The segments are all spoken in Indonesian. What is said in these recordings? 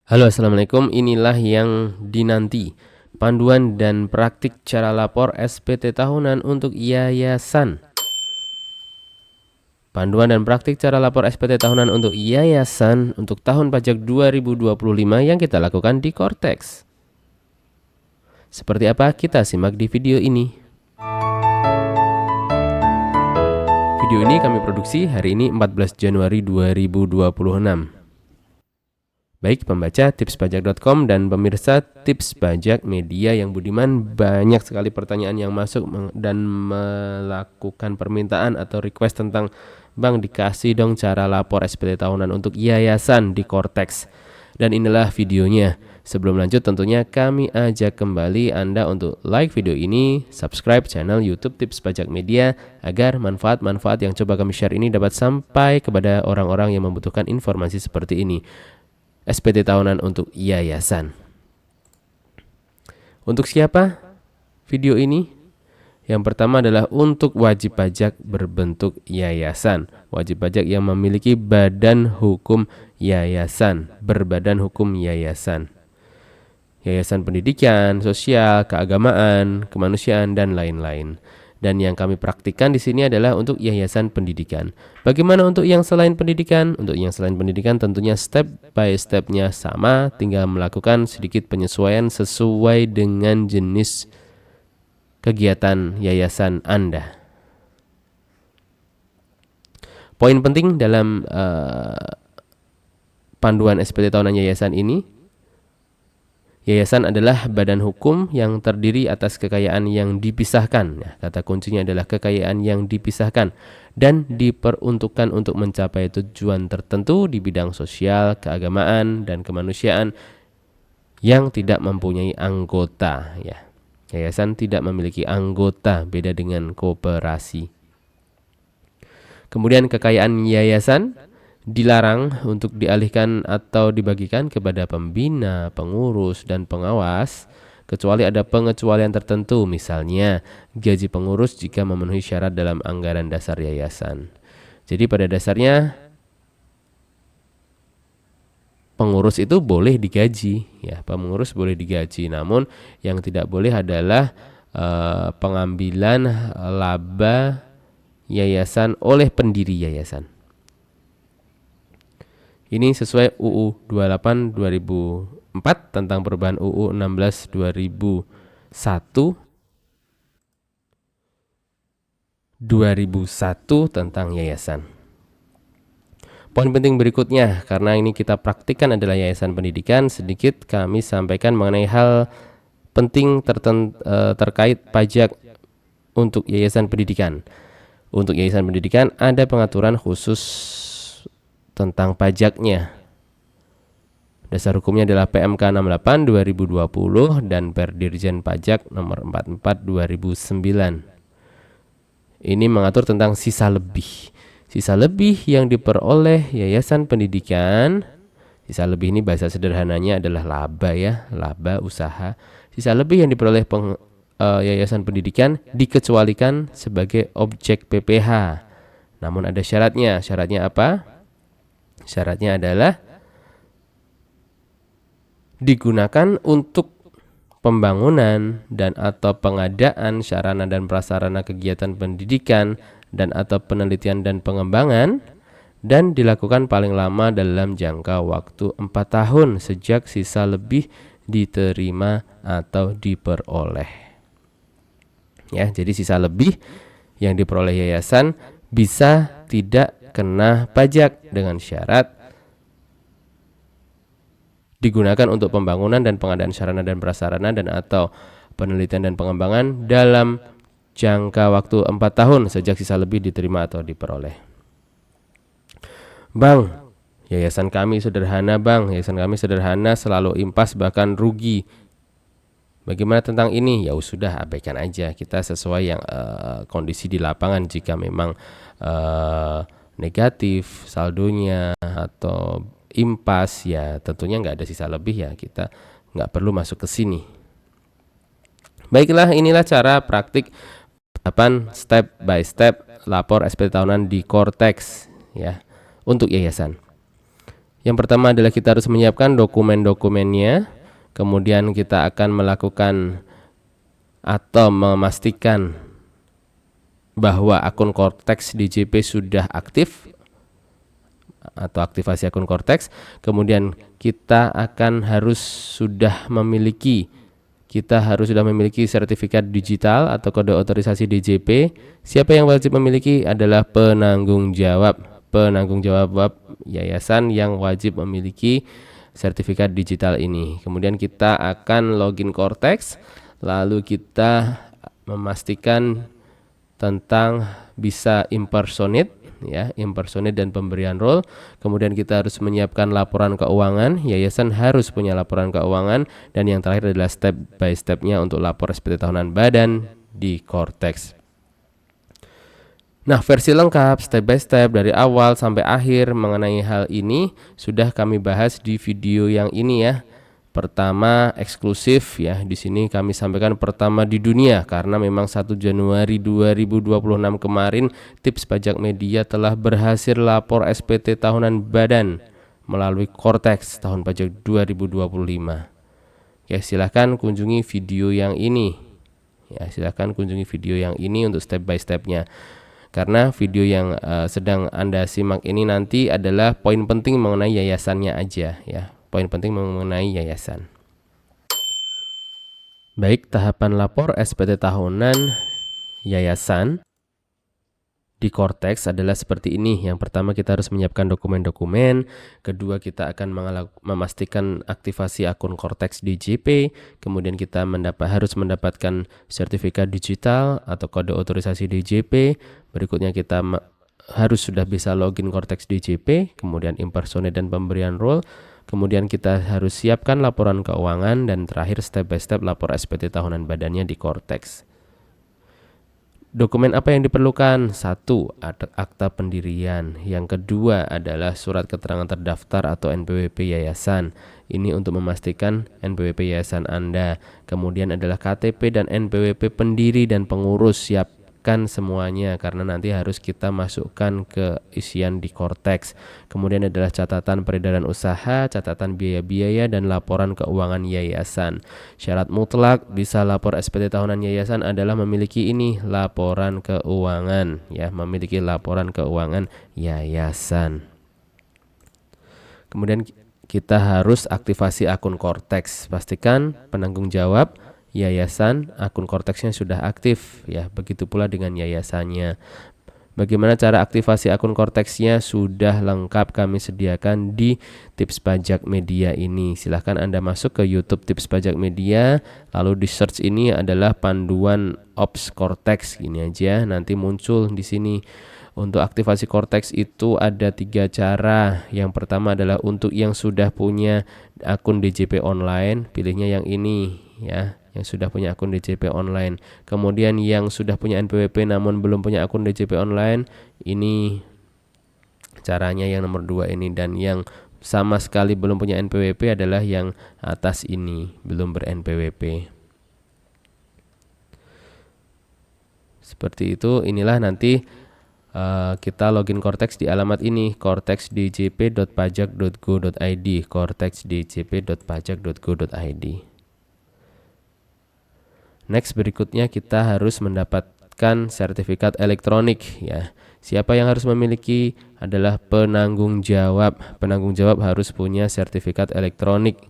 Halo, assalamualaikum. Inilah yang dinanti, panduan dan praktik cara lapor SPT tahunan untuk yayasan. Panduan dan praktik cara lapor SPT tahunan untuk yayasan untuk tahun pajak 2025 yang kita lakukan di Cortex. Seperti apa? Kita simak di video ini. Video ini kami produksi hari ini 14 Januari 2026. Baik pembaca tipspajak.com dan pemirsa Tips Pajak Media yang budiman, banyak sekali pertanyaan yang masuk dan melakukan permintaan atau request tentang Bang, dikasih dong cara lapor SPT tahunan untuk yayasan di Cortex. Dan inilah videonya. Sebelum lanjut tentunya kami ajak kembali Anda untuk like video ini, subscribe channel YouTube Tips Pajak Media agar manfaat-manfaat yang coba kami share ini dapat sampai kepada orang-orang yang membutuhkan informasi seperti ini. SPT tahunan untuk yayasan. Untuk siapa video ini? Yang pertama adalah untuk wajib pajak berbentuk yayasan. Wajib pajak yang memiliki badan hukum yayasan, berbadan hukum yayasan. Yayasan pendidikan, sosial, keagamaan, kemanusiaan, dan lain-lain. Dan yang kami praktikkan di sini adalah untuk yayasan pendidikan. Bagaimana untuk yang selain pendidikan? Untuk yang selain pendidikan tentunya step by stepnya sama, tinggal melakukan sedikit penyesuaian sesuai dengan jenis kegiatan yayasan Anda. Poin penting dalam panduan SPT tahunan yayasan ini, yayasan adalah badan hukum yang terdiri atas kekayaan yang dipisahkan. Nah, kata kuncinya adalah kekayaan yang dipisahkan dan diperuntukkan untuk mencapai tujuan tertentu di bidang sosial, keagamaan, dan kemanusiaan yang tidak mempunyai anggota. Ya, yayasan tidak memiliki anggota, beda dengan koperasi. Kemudian kekayaan yayasan dilarang untuk dialihkan atau dibagikan kepada pembina, pengurus, dan pengawas kecuali ada pengecualian tertentu, misalnya gaji pengurus jika memenuhi syarat dalam anggaran dasar yayasan. Jadi pada dasarnya pengurus itu boleh digaji, ya, pengurus boleh digaji, namun yang tidak boleh adalah pengambilan laba yayasan oleh pendiri yayasan. Ini sesuai UU 28 2004 tentang perubahan UU 16 2001 tentang yayasan. Poin penting berikutnya, karena ini kita praktikkan adalah yayasan pendidikan, sedikit kami sampaikan mengenai hal penting terkait pajak untuk yayasan pendidikan. Untuk yayasan pendidikan ada pengaturan khusus tentang pajaknya. Dasar hukumnya adalah PMK 68 2020 dan Perdirjen Pajak nomor 44 2009. Ini mengatur tentang sisa lebih. Sisa lebih yang diperoleh yayasan pendidikan. Sisa lebih ini bahasa sederhananya adalah laba, ya, laba usaha. Sisa lebih yang diperoleh yayasan pendidikan dikecualikan sebagai objek PPh. Namun ada syaratnya. Syaratnya apa? Syaratnya adalah digunakan untuk pembangunan dan atau pengadaan sarana dan prasarana kegiatan pendidikan dan atau penelitian dan pengembangan, dan dilakukan paling lama dalam jangka waktu 4 tahun sejak sisa lebih diterima atau diperoleh. Ya, jadi sisa lebih yang diperoleh yayasan bisa tidak kena pajak dengan syarat digunakan untuk pembangunan dan pengadaan sarana dan prasarana dan atau penelitian dan pengembangan dalam jangka waktu 4 tahun sejak sisa lebih diterima atau diperoleh. Bang, yayasan kami sederhana, Bang. Yayasan kami sederhana, selalu impas bahkan rugi. Bagaimana tentang ini? Ya sudah, abaikan aja. Kita sesuai yang kondisi di lapangan. Jika memang negatif saldonya atau impas, ya tentunya nggak ada sisa lebih, ya kita nggak perlu masuk ke sini. Baiklah, inilah cara praktik tahapan step by step lapor SPT tahunan di Cortex, ya, untuk yayasan. Yang pertama adalah kita harus menyiapkan dokumen-dokumennya, kemudian kita akan melakukan atau memastikan bahwa akun Cortex DJP sudah aktif atau aktivasi akun Cortex. Kemudian kita harus sudah memiliki sertifikat digital atau kode otorisasi DJP. Siapa yang wajib memiliki adalah penanggung jawab yayasan yang wajib memiliki sertifikat digital ini. Kemudian kita akan login Cortex, lalu kita memastikan tentang bisa impersonate dan pemberian role. Kemudian kita harus menyiapkan laporan keuangan. Yayasan harus punya laporan keuangan, dan yang terakhir adalah step by stepnya untuk lapor SPT tahunan badan di Cortex. Nah, versi lengkap step by step dari awal sampai akhir mengenai hal ini sudah kami bahas di video yang ini ya. Pertama eksklusif ya, di sini kami sampaikan pertama di dunia karena memang 1 Januari 2026 kemarin Tips Pajak Media telah berhasil lapor SPT tahunan badan melalui Cortex tahun pajak 2025. Ya, silahkan kunjungi video yang ini. Untuk step by stepnya. Karena video yang sedang Anda simak ini nanti adalah poin penting mengenai yayasannya aja ya. Poin penting mengenai yayasan. Baik, tahapan lapor SPT tahunan yayasan di Cortex adalah seperti ini. Yang pertama kita harus menyiapkan dokumen-dokumen. Kedua kita akan memastikan aktivasi akun Cortex DJP. Kemudian kita harus mendapatkan sertifikat digital atau kode otorisasi DJP. Berikutnya kita harus sudah bisa login Cortex DJP. Kemudian impersonate dan pemberian role. Kemudian kita harus siapkan laporan keuangan. Dan terakhir step by step lapor SPT tahunan badannya di Cortex. Dokumen apa yang diperlukan? 1. Akta pendirian. Yang kedua adalah surat keterangan terdaftar atau NPWP yayasan. Ini untuk memastikan NPWP yayasan Anda. Kemudian adalah KTP dan NPWP pendiri dan pengurus. Siapkan semuanya karena nanti harus kita masukkan ke isian di Cortex. Kemudian adalah catatan peredaran usaha, catatan biaya-biaya, dan laporan keuangan yayasan. Syarat mutlak bisa lapor SPT tahunan yayasan adalah memiliki laporan keuangan ya, memiliki laporan keuangan yayasan. Kemudian kita harus aktivasi akun Cortex. Pastikan penanggung jawab yayasan akun Cortexnya sudah aktif ya, begitu pula dengan yayasannya. Bagaimana cara aktivasi akun Cortexnya sudah lengkap kami sediakan di Tips Pajak Media ini. Silahkan Anda masuk ke YouTube Tips Pajak Media, lalu di search ini adalah panduan Ops Cortex, gini aja nanti muncul di sini. Untuk aktivasi Cortex itu ada 3 cara. Yang pertama adalah untuk yang sudah punya akun DJP online, pilihnya yang ini ya, yang sudah punya akun DJP online. Kemudian yang sudah punya NPWP namun belum punya akun DJP online, ini caranya yang nomor 2 ini. Dan yang sama sekali belum punya NPWP adalah yang atas ini, belum ber-NPWP. Seperti itu. Inilah nanti kita login Cortex di alamat ini, cortexdjp.pajak.go.id, cortexdjp.pajak.go.id. Next, berikutnya kita harus mendapatkan sertifikat elektronik ya. Siapa yang harus memiliki? Adalah penanggung jawab. Penanggung jawab harus punya sertifikat elektronik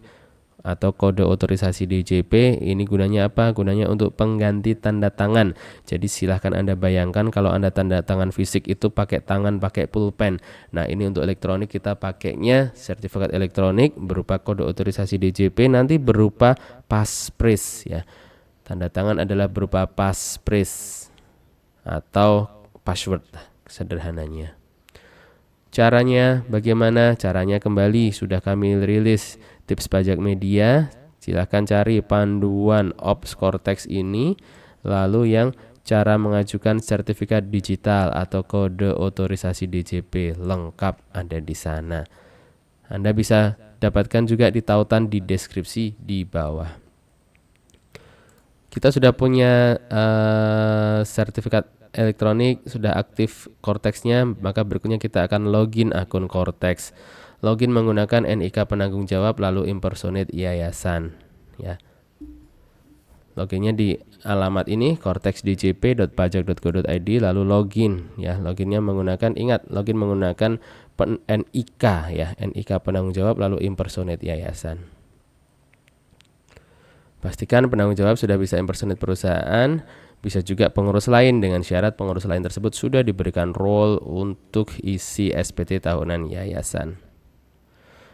atau kode otorisasi DJP. Ini gunanya apa? Gunanya untuk pengganti tanda tangan. Jadi silahkan Anda bayangkan kalau Anda tanda tangan fisik itu pakai tangan, pakai pulpen. Nah, ini untuk elektronik kita pakainya sertifikat elektronik berupa kode otorisasi DJP, nanti berupa passphrase ya. Tanda tangan adalah berupa passphrase atau password sederhananya. Caranya bagaimana? Caranya kembali sudah kami rilis Tips Pajak Media. Silahkan cari panduan Ops Cortex ini. Lalu yang cara mengajukan sertifikat digital atau kode otorisasi DJP lengkap ada di sana. Anda bisa dapatkan juga di tautan di deskripsi di bawah. Kita sudah punya sertifikat elektronik, sudah aktif Cortex-nya, maka berikutnya kita akan login akun Cortex. login menggunakan NIK penanggung jawab lalu impersonate yayasan ya. Loginnya di alamat ini cortexdjp.pajak.go.id lalu login ya. Loginnya menggunakan, ingat, login menggunakan NIK ya, NIK penanggung jawab lalu impersonate yayasan. Pastikan penanggung jawab sudah bisa impersonate perusahaan, bisa juga pengurus lain dengan syarat pengurus lain tersebut sudah diberikan role untuk isi SPT tahunan yayasan.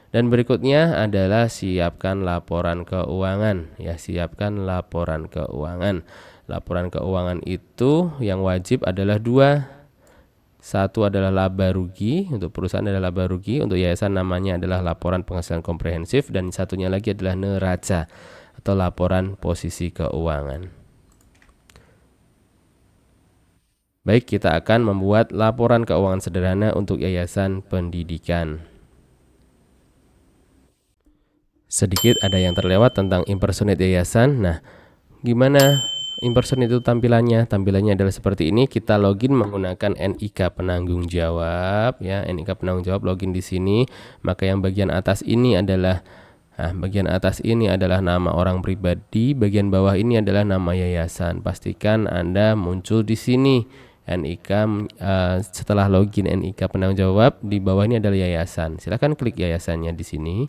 Dan berikutnya adalah siapkan laporan keuangan ya, siapkan laporan keuangan. Laporan keuangan itu yang wajib adalah dua. Satu adalah laba rugi, untuk perusahaan adalah laba rugi, untuk yayasan namanya adalah laporan penghasilan komprehensif, dan satunya lagi adalah neraca atau laporan posisi keuangan. Baik, kita akan membuat laporan keuangan sederhana untuk yayasan pendidikan. Sedikit ada yang terlewat tentang impersonate yayasan. Nah, gimana impersonate itu tampilannya? Tampilannya adalah seperti ini. Kita login menggunakan NIK penanggung jawab ya, NIK penanggung jawab, login di sini. Maka yang bagian atas ini adalah nama orang pribadi, bagian bawah ini adalah nama yayasan. Pastikan Anda muncul di sini. NIK setelah login NIK penanggung jawab, di bawah ini adalah yayasan. Silakan klik yayasannya di sini.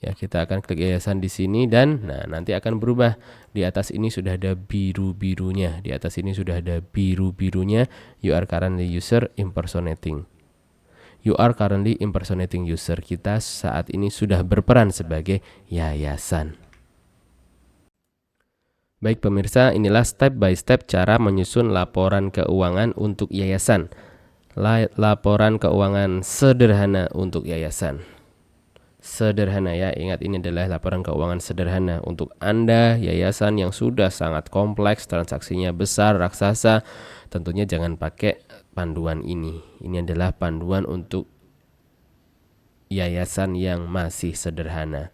Ya, kita akan klik yayasan di sini dan nanti akan berubah. Di atas ini sudah ada biru-birunya. Di atas ini sudah ada biru-birunya. You are currently user impersonating. You are currently impersonating user. Kita saat ini sudah berperan sebagai yayasan. Baik pemirsa, inilah step by step cara menyusun laporan keuangan untuk yayasan. Laporan keuangan sederhana untuk yayasan. Sederhana ya, ingat ini adalah laporan keuangan sederhana untuk Anda yayasan yang sudah sangat kompleks, transaksinya besar, raksasa. Tentunya jangan pakai panduan ini. Ini adalah panduan untuk yayasan yang masih sederhana.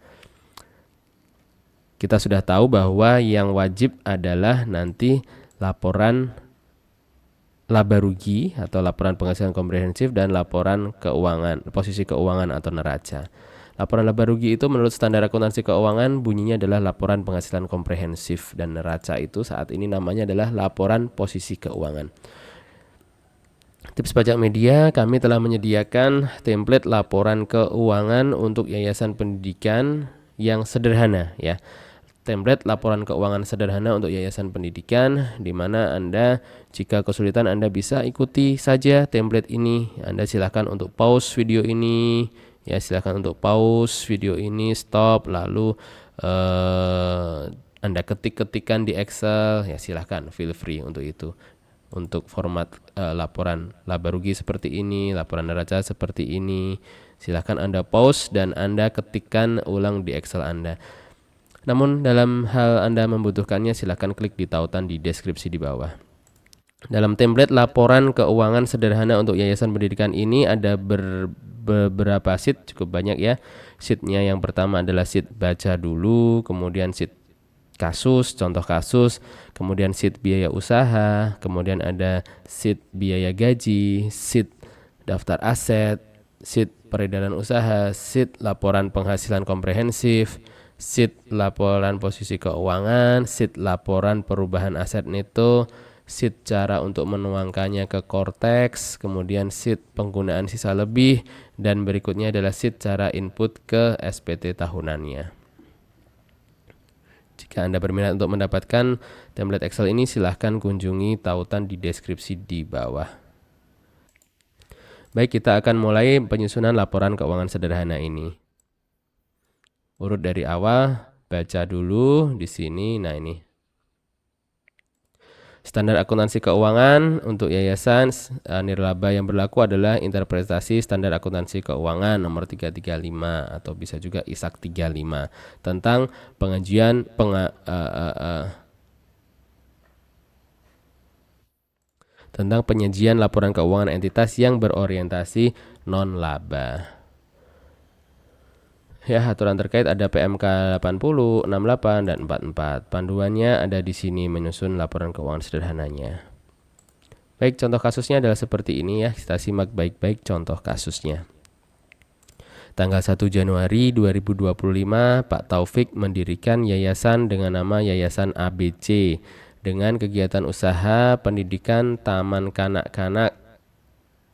Kita sudah tahu bahwa yang wajib adalah nanti laporan laba rugi atau laporan penghasilan komprehensif dan laporan keuangan, posisi keuangan atau neraca. Laporan laba rugi itu menurut standar akuntansi keuangan bunyinya adalah laporan penghasilan komprehensif, dan neraca itu saat ini namanya adalah laporan posisi keuangan. Tips Pajak Media, kami telah menyediakan template laporan keuangan untuk yayasan pendidikan yang sederhana ya. Template laporan keuangan sederhana untuk yayasan pendidikan, di mana Anda jika kesulitan Anda bisa ikuti saja template ini. Anda silakan untuk pause video ini. Ya, silakan untuk pause video ini, stop, lalu Anda ketik-ketikan di Excel, ya silakan, feel free untuk itu. Untuk format laporan laba rugi seperti ini, laporan neraca seperti ini, silakan Anda pause dan Anda ketikkan ulang di Excel Anda. Namun dalam hal Anda membutuhkannya, silakan klik di tautan di deskripsi di bawah. Dalam template laporan keuangan sederhana untuk yayasan pendidikan ini ada beberapa sheet, cukup banyak ya. Sheetnya yang pertama adalah sheet baca dulu, kemudian sheet kasus, contoh kasus, kemudian sheet biaya usaha, kemudian ada sheet biaya gaji, sheet daftar aset, sheet peredaran usaha, sheet laporan penghasilan komprehensif, sheet laporan posisi keuangan, sheet laporan perubahan aset neto, sheet cara untuk menuangkannya ke Cortex, kemudian sheet penggunaan sisa lebih, dan berikutnya adalah sheet cara input ke SPT tahunannya. Jika Anda berminat untuk mendapatkan template Excel ini, silahkan kunjungi tautan di deskripsi di bawah. Baik, kita akan mulai penyusunan laporan keuangan sederhana ini. Urut dari awal, baca dulu di sini. Nah, ini standar akuntansi keuangan untuk yayasan nirlaba yang berlaku adalah interpretasi standar akuntansi keuangan nomor 335 atau bisa juga ISAK 35 tentang tentang penyajian laporan keuangan entitas yang berorientasi non-laba. Ya, aturan terkait ada PMK 80, 68, dan 44. Panduannya ada di sini, menyusun laporan keuangan sederhananya. Baik, contoh kasusnya adalah seperti ini ya. Kita simak baik-baik contoh kasusnya. Tanggal 1 Januari 2025, Pak Taufik mendirikan yayasan dengan nama Yayasan ABC dengan kegiatan usaha pendidikan Taman Kanak-kanak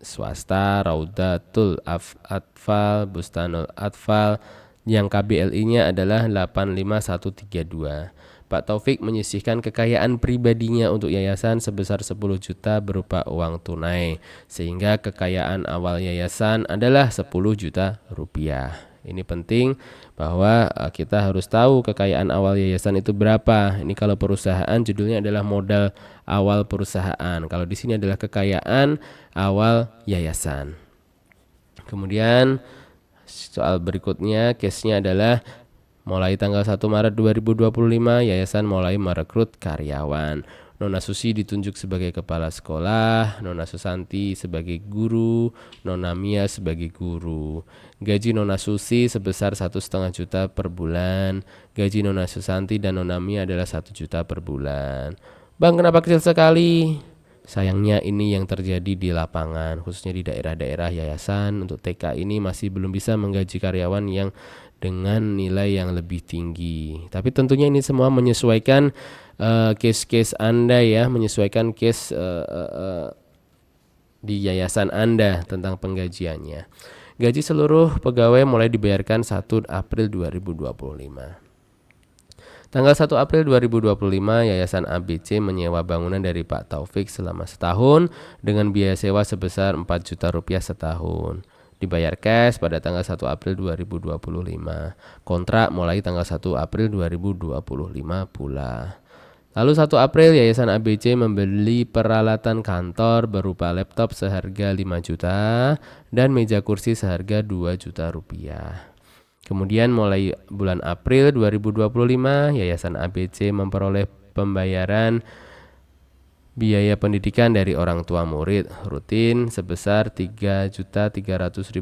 swasta Raudatul Atfal Bustanul Atfal yang KBLI-nya adalah 85132. Pak Taufik menyisihkan kekayaan pribadinya untuk yayasan sebesar 10 juta berupa uang tunai, sehingga kekayaan awal yayasan adalah 10 juta rupiah. Ini penting bahwa kita harus tahu kekayaan awal yayasan itu berapa. Ini kalau perusahaan judulnya adalah modal awal perusahaan. Kalau di sini adalah kekayaan awal yayasan. Kemudian soal berikutnya, case-nya adalah mulai tanggal 1 Maret 2025, yayasan mulai merekrut karyawan. Nona Susi ditunjuk sebagai kepala sekolah, Nona Susanti sebagai guru, Nona Mia sebagai guru. Gaji Nona Susi sebesar 1,5 juta per bulan. Gaji Nona Susanti dan Nona Mia adalah 1 juta per bulan. Bang, kenapa kecil sekali? Sayangnya ini yang terjadi di lapangan, khususnya di daerah-daerah yayasan. Untuk TK ini masih belum bisa menggaji karyawan yang dengan nilai yang lebih tinggi. Tapi tentunya ini semua menyesuaikan case-case Anda ya, menyesuaikan case di yayasan Anda tentang penggajiannya. Gaji seluruh pegawai mulai dibayarkan 1 April 2025. Tanggal 1 April 2025, Yayasan ABC menyewa bangunan dari Pak Taufik selama setahun dengan biaya sewa sebesar 4 juta rupiah setahun. Dibayar cash pada tanggal 1 April 2025. Kontrak mulai tanggal 1 April 2025 pula. Lalu 1 April Yayasan ABC membeli peralatan kantor berupa laptop seharga 5 juta dan meja kursi seharga 2 juta rupiah. Kemudian mulai bulan April 2025, Yayasan ABC memperoleh pembayaran biaya pendidikan dari orang tua murid rutin sebesar 3.300.000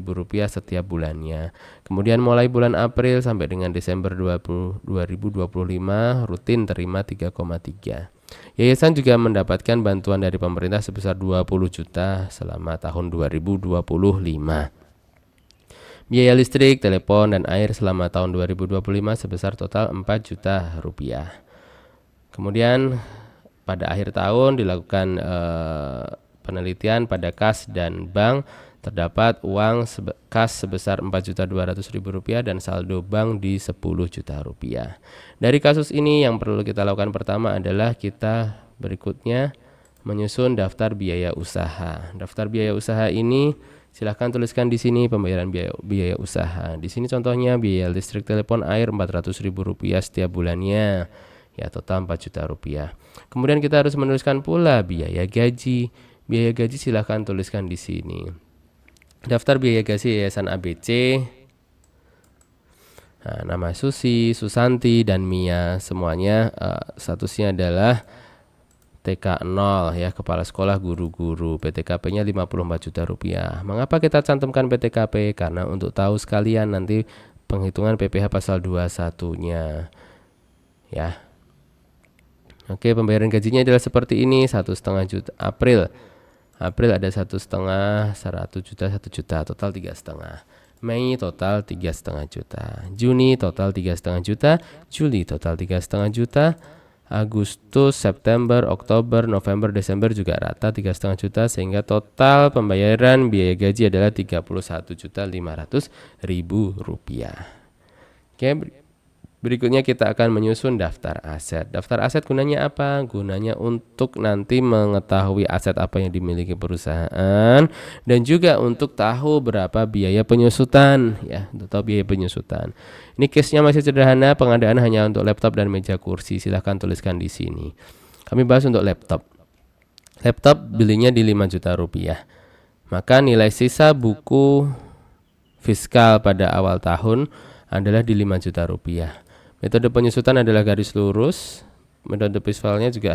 rupiah setiap bulannya. Kemudian mulai bulan April sampai dengan Desember 2025 rutin terima 3,3. Yayasan juga mendapatkan bantuan dari pemerintah sebesar 20 juta selama tahun 2025. Biaya listrik, telepon, dan air selama tahun 2025 sebesar total 4 juta rupiah. Kemudian pada akhir tahun dilakukan penelitian pada kas dan bank, terdapat uang kas sebesar 4.200.000 rupiah dan saldo bank di 10 juta rupiah. Dari kasus ini yang perlu kita lakukan pertama adalah kita berikutnya menyusun daftar biaya usaha. Daftar biaya usaha ini silahkan tuliskan di sini pembayaran biaya usaha. Di sini contohnya biaya listrik, telepon, air 400.000 rupiah setiap bulannya, ya total 4 juta rupiah. Kemudian kita harus menuliskan pula biaya gaji. Biaya gaji silahkan tuliskan di sini. Daftar biaya gaji Yayasan ABC. Nah, nama Susi, Susanti, dan Mia semuanya statusnya adalah TK 0 ya, kepala sekolah, guru-guru. PTKP-nya 54 juta rupiah. Mengapa kita cantumkan PTKP? Karena untuk tahu sekalian nanti penghitungan PPh pasal 21-nya. Ya. Oke, pembayaran gajinya adalah seperti ini, 1,5 juta. April ada 1,5, 100 juta, 1 juta, total 3,5. Mei total 3,5 juta. Juni total 3,5 juta. Juli total 3,5 juta. Agustus, September, Oktober, November, Desember juga rata 3,5 juta, sehingga total pembayaran biaya gaji adalah 31.500.000 rupiah. Oke, berikutnya kita akan menyusun daftar aset. Daftar aset gunanya apa? Gunanya untuk nanti mengetahui aset apa yang dimiliki perusahaan dan juga untuk tahu berapa biaya penyusutan ya, untuk tahu biaya penyusutan. Ini case-nya masih sederhana, pengadaan hanya untuk laptop dan meja kursi. Silahkan tuliskan di sini. Kami bahas untuk laptop. Laptop belinya di 5 juta rupiah. Maka nilai sisa buku fiskal pada awal tahun adalah di 5 juta rupiah. Metode penyusutan adalah garis lurus. Metode fiskalnya juga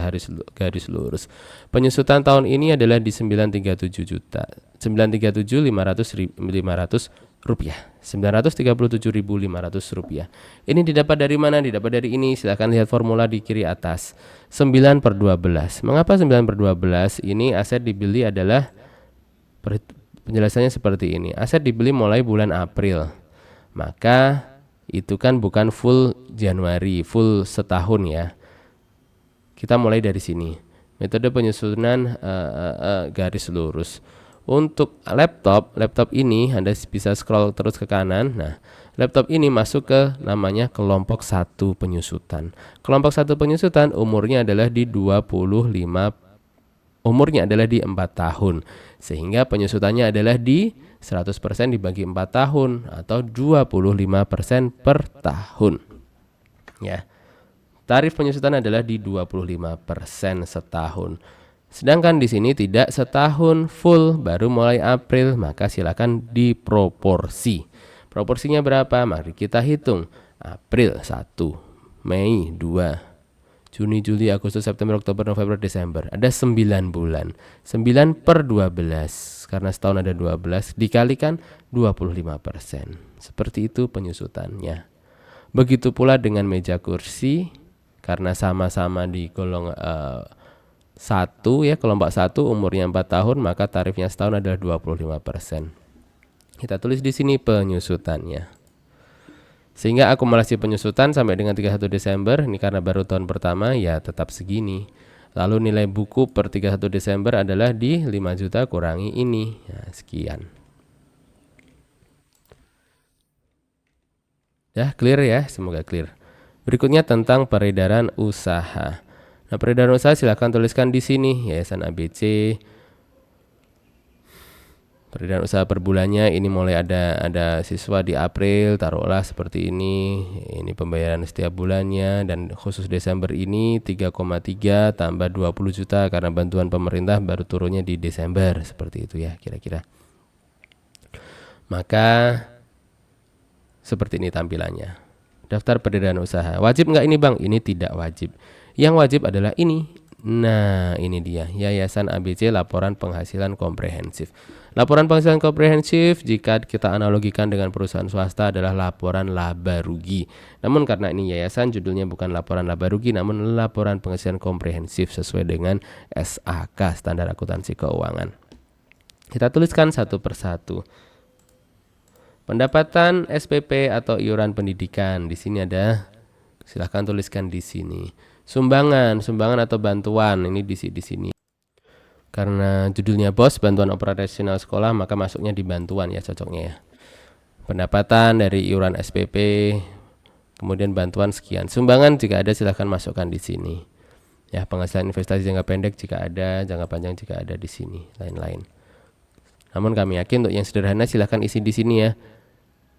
garis lurus. Penyusutan tahun ini adalah di 937 juta. 937.500 Rp937.500. Ini didapat dari mana? Didapat dari ini. Silahkan lihat formula di kiri atas. 9/12. Mengapa 9/12? Ini aset dibeli adalah, penjelasannya seperti ini. Aset dibeli mulai bulan April. Maka itu kan bukan full Januari, full setahun ya. Kita mulai dari sini. Metode penyusunan garis lurus. Untuk laptop ini Anda bisa scroll terus ke kanan. Nah, laptop ini masuk ke namanya kelompok 1 penyusutan. Kelompok 1 penyusutan umurnya adalah di 4 tahun. Sehingga penyusutannya adalah di 100% dibagi 4 tahun atau 25% per tahun. Ya. Tarif penyusutan adalah di 25% setahun. Sedangkan di sini tidak setahun full, baru mulai April, maka silakan diproporsi. Proporsinya berapa? Mari kita hitung. April 1, Mei 2, Juni, Juli, Agustus, September, Oktober, November, Desember. Ada 9 bulan. 9/12. Karena setahun ada 12, dikalikan 25%. Seperti itu penyusutannya. Begitu pula dengan meja kursi, karena sama-sama di golong 1 ya, kelompok 1 umurnya 4 tahun, maka tarifnya setahun adalah 25%. Kita tulis di sini penyusutannya. Sehingga akumulasi penyusutan sampai dengan 31 Desember, ini karena baru tahun pertama ya tetap segini. Lalu nilai buku per 31 Desember adalah di 5 juta kurangi ini. Nah, sekian. Ya, clear ya, semoga clear. Berikutnya tentang peredaran usaha. Nah, peredaran usaha silahkan tuliskan di sini, Yayasan ABC. Peredaran usaha per bulannya ini mulai ada siswa di April, taruhlah seperti ini. Ini pembayaran setiap bulannya, dan khusus Desember ini 3,3 tambah 20 juta karena bantuan pemerintah baru turunnya di Desember, seperti itu ya kira-kira. Maka seperti ini tampilannya. Daftar peredaran usaha. Wajib nggak ini Bang? Ini tidak wajib. Yang wajib adalah ini. Nah, ini dia. Yayasan ABC laporan penghasilan komprehensif. Laporan penghasilan komprehensif jika kita analogikan dengan perusahaan swasta adalah laporan laba rugi. Namun karena ini yayasan, judulnya bukan laporan laba rugi namun laporan penghasilan komprehensif sesuai dengan SAK, standar akuntansi keuangan. Kita tuliskan satu persatu. Pendapatan SPP atau iuran pendidikan. Di sini ada, silahkan tuliskan di sini. Sumbangan atau bantuan, ini di sini. Karena judulnya BOS, bantuan operasional sekolah, maka masuknya di bantuan ya, cocoknya ya. Pendapatan dari iuran SPP, kemudian bantuan sekian. Sumbangan jika ada silahkan masukkan di sini. Ya, penghasilan investasi jangka pendek jika ada, jangka panjang jika ada di sini, lain-lain. Namun kami yakin untuk yang sederhana silahkan isi di sini ya.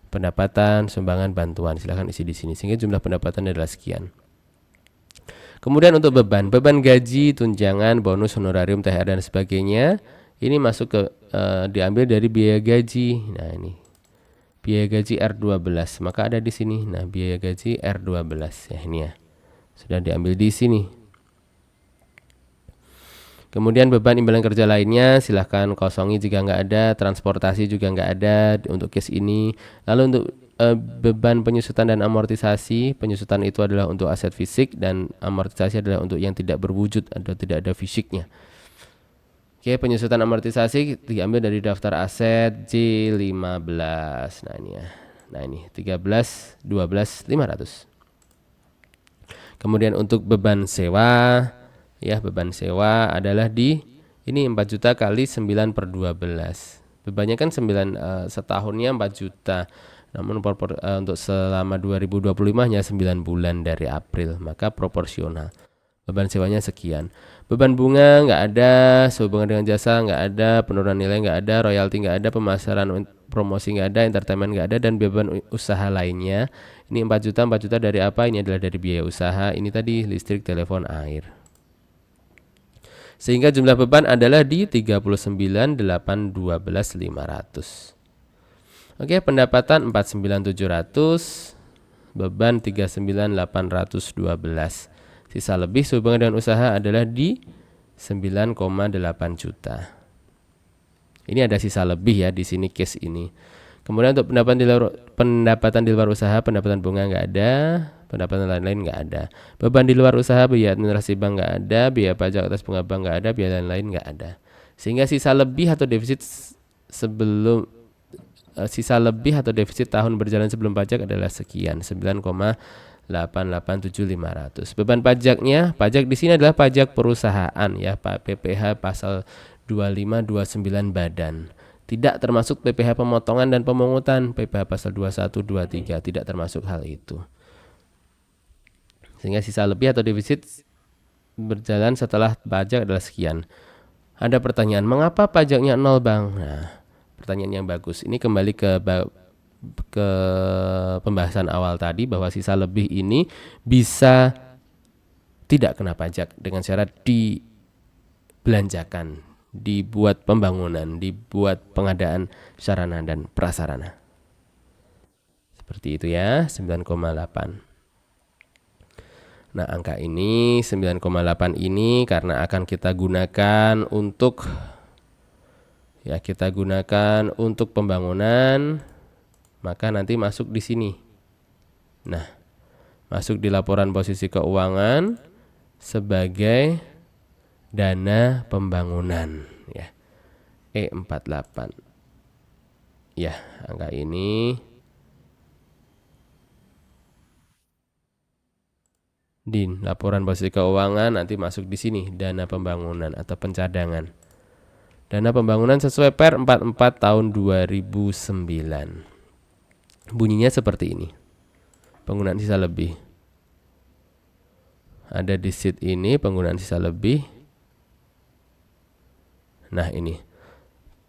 Pendapatan, sumbangan, bantuan, silahkan isi di sini sehingga jumlah pendapatan adalah sekian. Kemudian untuk beban gaji, tunjangan, bonus, honorarium, THR dan sebagainya, ini masuk ke diambil dari biaya gaji. Nah, ini biaya gaji R12, maka ada di sini. Nah, biaya gaji R12 ya, ini ya. Sudah diambil di sini. Kemudian beban imbalan kerja lainnya silahkan kosongi jika nggak ada, transportasi juga nggak ada untuk case ini. Lalu untuk beban penyusutan dan amortisasi, penyusutan itu adalah untuk aset fisik dan amortisasi adalah untuk yang tidak berwujud atau tidak ada fisiknya. Oke, penyusutan amortisasi diambil dari daftar aset J15. Nah, ini ya. Nah, ini 13 12 500. Kemudian untuk beban sewa, ya, beban sewa adalah di ini 4 juta kali 9/12. Bebannya kan 9 setahunnya 4 juta. Namun untuk selama 2025 hanya 9 bulan dari April, maka proporsional. Beban sewanya sekian. Beban bunga nggak ada, sehubungan dengan jasa nggak ada, penurunan nilai nggak ada, royalti nggak ada, pemasaran promosi nggak ada, entertainment nggak ada, dan beban usaha lainnya. Ini 4 juta dari apa? Ini adalah dari biaya usaha. Ini tadi listrik, telepon, air. Sehingga jumlah beban adalah di 39.812.500. Oke, pendapatan 49.700, beban 39.812. Sisa lebih sehubungan dengan usaha adalah di 9,8 juta. Ini ada sisa lebih ya di sini case ini. Kemudian untuk pendapatan di luar usaha, pendapatan bunga nggak ada, pendapatan lain-lain nggak ada. Beban di luar usaha, biaya administrasi bank nggak ada, biaya pajak atas bunga bank nggak ada, biaya lain-lain nggak ada. Sehingga sisa lebih atau defisit tahun berjalan sebelum pajak adalah sekian, 9,887500. Beban pajaknya, pajak di sini adalah pajak perusahaan ya, Pak, PPh pasal 2529 badan. Tidak termasuk PPh pemotongan dan pemungutan, PPh pasal 2123 tidak termasuk hal itu. Sehingga sisa lebih atau defisit berjalan setelah pajak adalah sekian. Ada pertanyaan, mengapa pajaknya 0, Bang? Nah, pertanyaan yang bagus. Ini kembali ke pembahasan awal tadi, bahwa sisa lebih ini bisa tidak kena pajak dengan syarat dibelanjakan, dibuat pembangunan, dibuat pengadaan sarana dan prasarana. Seperti itu ya, 9,8. Nah, angka ini 9,8 ini karena akan kita gunakan untuk pembangunan, maka nanti masuk di sini. Nah, masuk di laporan posisi keuangan sebagai dana pembangunan ya. E48. Ya, angka ini di laporan posisi keuangan nanti masuk di sini, dana pembangunan atau pencadangan. Dana pembangunan sesuai Per 44 tahun 2009. Bunyinya seperti ini. Penggunaan sisa lebih. Ada di sheet ini penggunaan sisa lebih. Nah, ini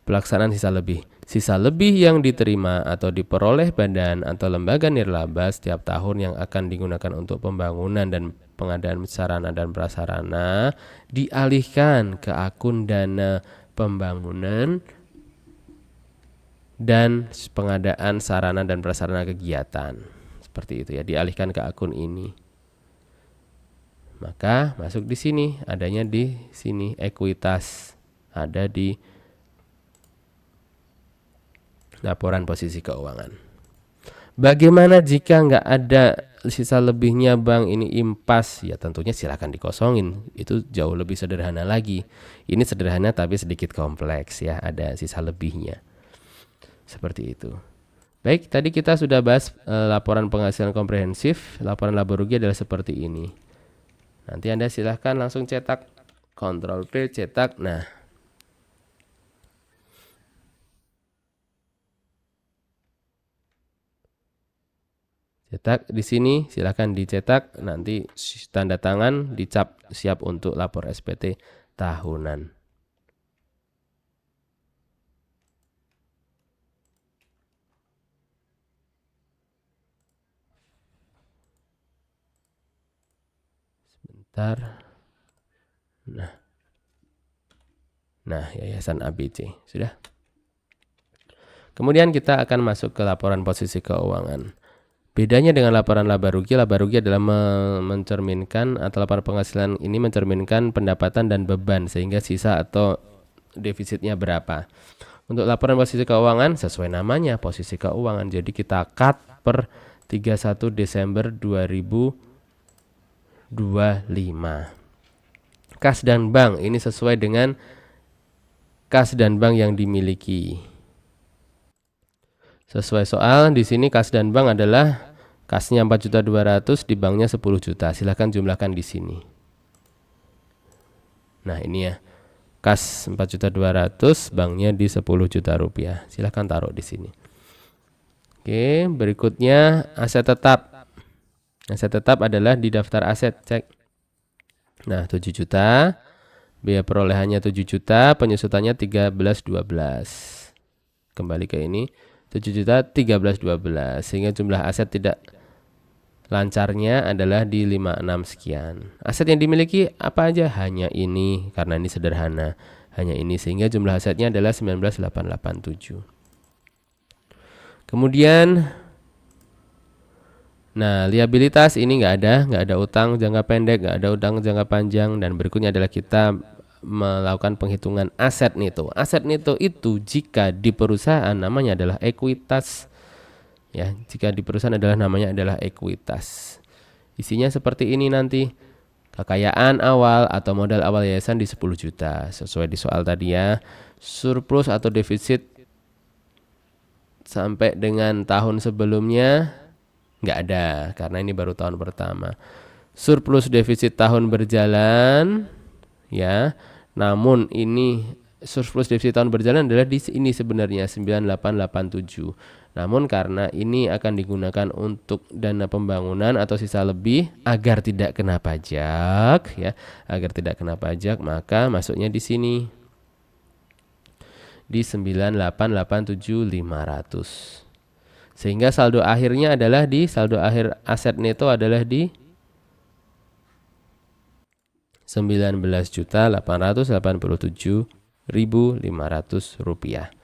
pelaksanaan sisa lebih. Sisa lebih yang diterima atau diperoleh badan atau lembaga nirlaba setiap tahun yang akan digunakan untuk pembangunan dan pengadaan sarana dan prasarana dialihkan ke akun dana pembangunan dan pengadaan sarana dan prasarana kegiatan. Seperti itu ya, dialihkan ke akun ini. Maka masuk di sini, adanya di sini ekuitas, ada di laporan posisi keuangan. Bagaimana jika nggak ada sisa lebihnya, Bang? Ini impas. Ya tentunya silakan dikosongin. Itu jauh lebih sederhana lagi. Ini sederhana tapi sedikit kompleks ya. Ada sisa lebihnya. Seperti itu. Baik, tadi kita sudah bahas laporan penghasilan komprehensif. Laporan laba rugi adalah seperti ini. Nanti Anda silahkan langsung cetak. Ctrl P, cetak. Nah, cetak di sini, silakan dicetak, nanti tanda tangan, dicap siap untuk lapor SPT tahunan. Sebentar. Nah, Yayasan ABC sudah. Kemudian kita akan masuk ke laporan posisi keuangan. Bedanya dengan laporan laba rugi adalah mencerminkan, atau laporan penghasilan ini mencerminkan pendapatan dan beban, sehingga sisa atau defisitnya berapa. Untuk laporan posisi keuangan sesuai namanya, posisi keuangan. Jadi kita cut per 31 Desember 2025. Kas dan bank ini sesuai dengan kas dan bank yang dimiliki. Sesuai soal, di sini kas dan bank adalah kasnya 4.200.000, di banknya 10 juta. Silahkan jumlahkan di sini. Nah, ini ya. Kas 4.200.000, banknya di 10 juta rupiah. Silahkan taruh di sini. Oke, berikutnya aset tetap. Aset tetap adalah di daftar aset, cek. Nah, 7 juta. Biaya perolehannya 7 juta, penyusutannya 13.12. Kembali ke ini. 7 juta 13.12, sehingga jumlah aset tidak lancarnya adalah di 56 sekian. Aset yang dimiliki apa aja? Hanya ini, karena ini sederhana. Hanya ini, sehingga jumlah asetnya adalah 19.887. Kemudian, nah, liabilitas ini nggak ada utang jangka pendek, nggak ada utang jangka panjang, dan berikutnya adalah kita melakukan penghitungan aset neto. Aset neto itu jika di perusahaan namanya adalah ekuitas. Ya, jika di perusahaan namanya adalah ekuitas. Isinya seperti ini nanti. Kekayaan awal atau modal awal yayasan di 10 juta. Sesuai di soal tadi ya. Surplus atau defisit sampai dengan tahun sebelumnya nggak ada karena ini baru tahun pertama. Surplus defisit tahun berjalan ya. Namun ini surplus defisit tahun berjalan adalah di sini sebenarnya 9887. Namun karena ini akan digunakan untuk dana pembangunan atau sisa lebih agar tidak kena pajak ya, agar tidak kena pajak maka masuknya di sini di 9887.500. Sehingga saldo akhirnya adalah di saldo akhir aset neto adalah di 19.887.500 rupiah.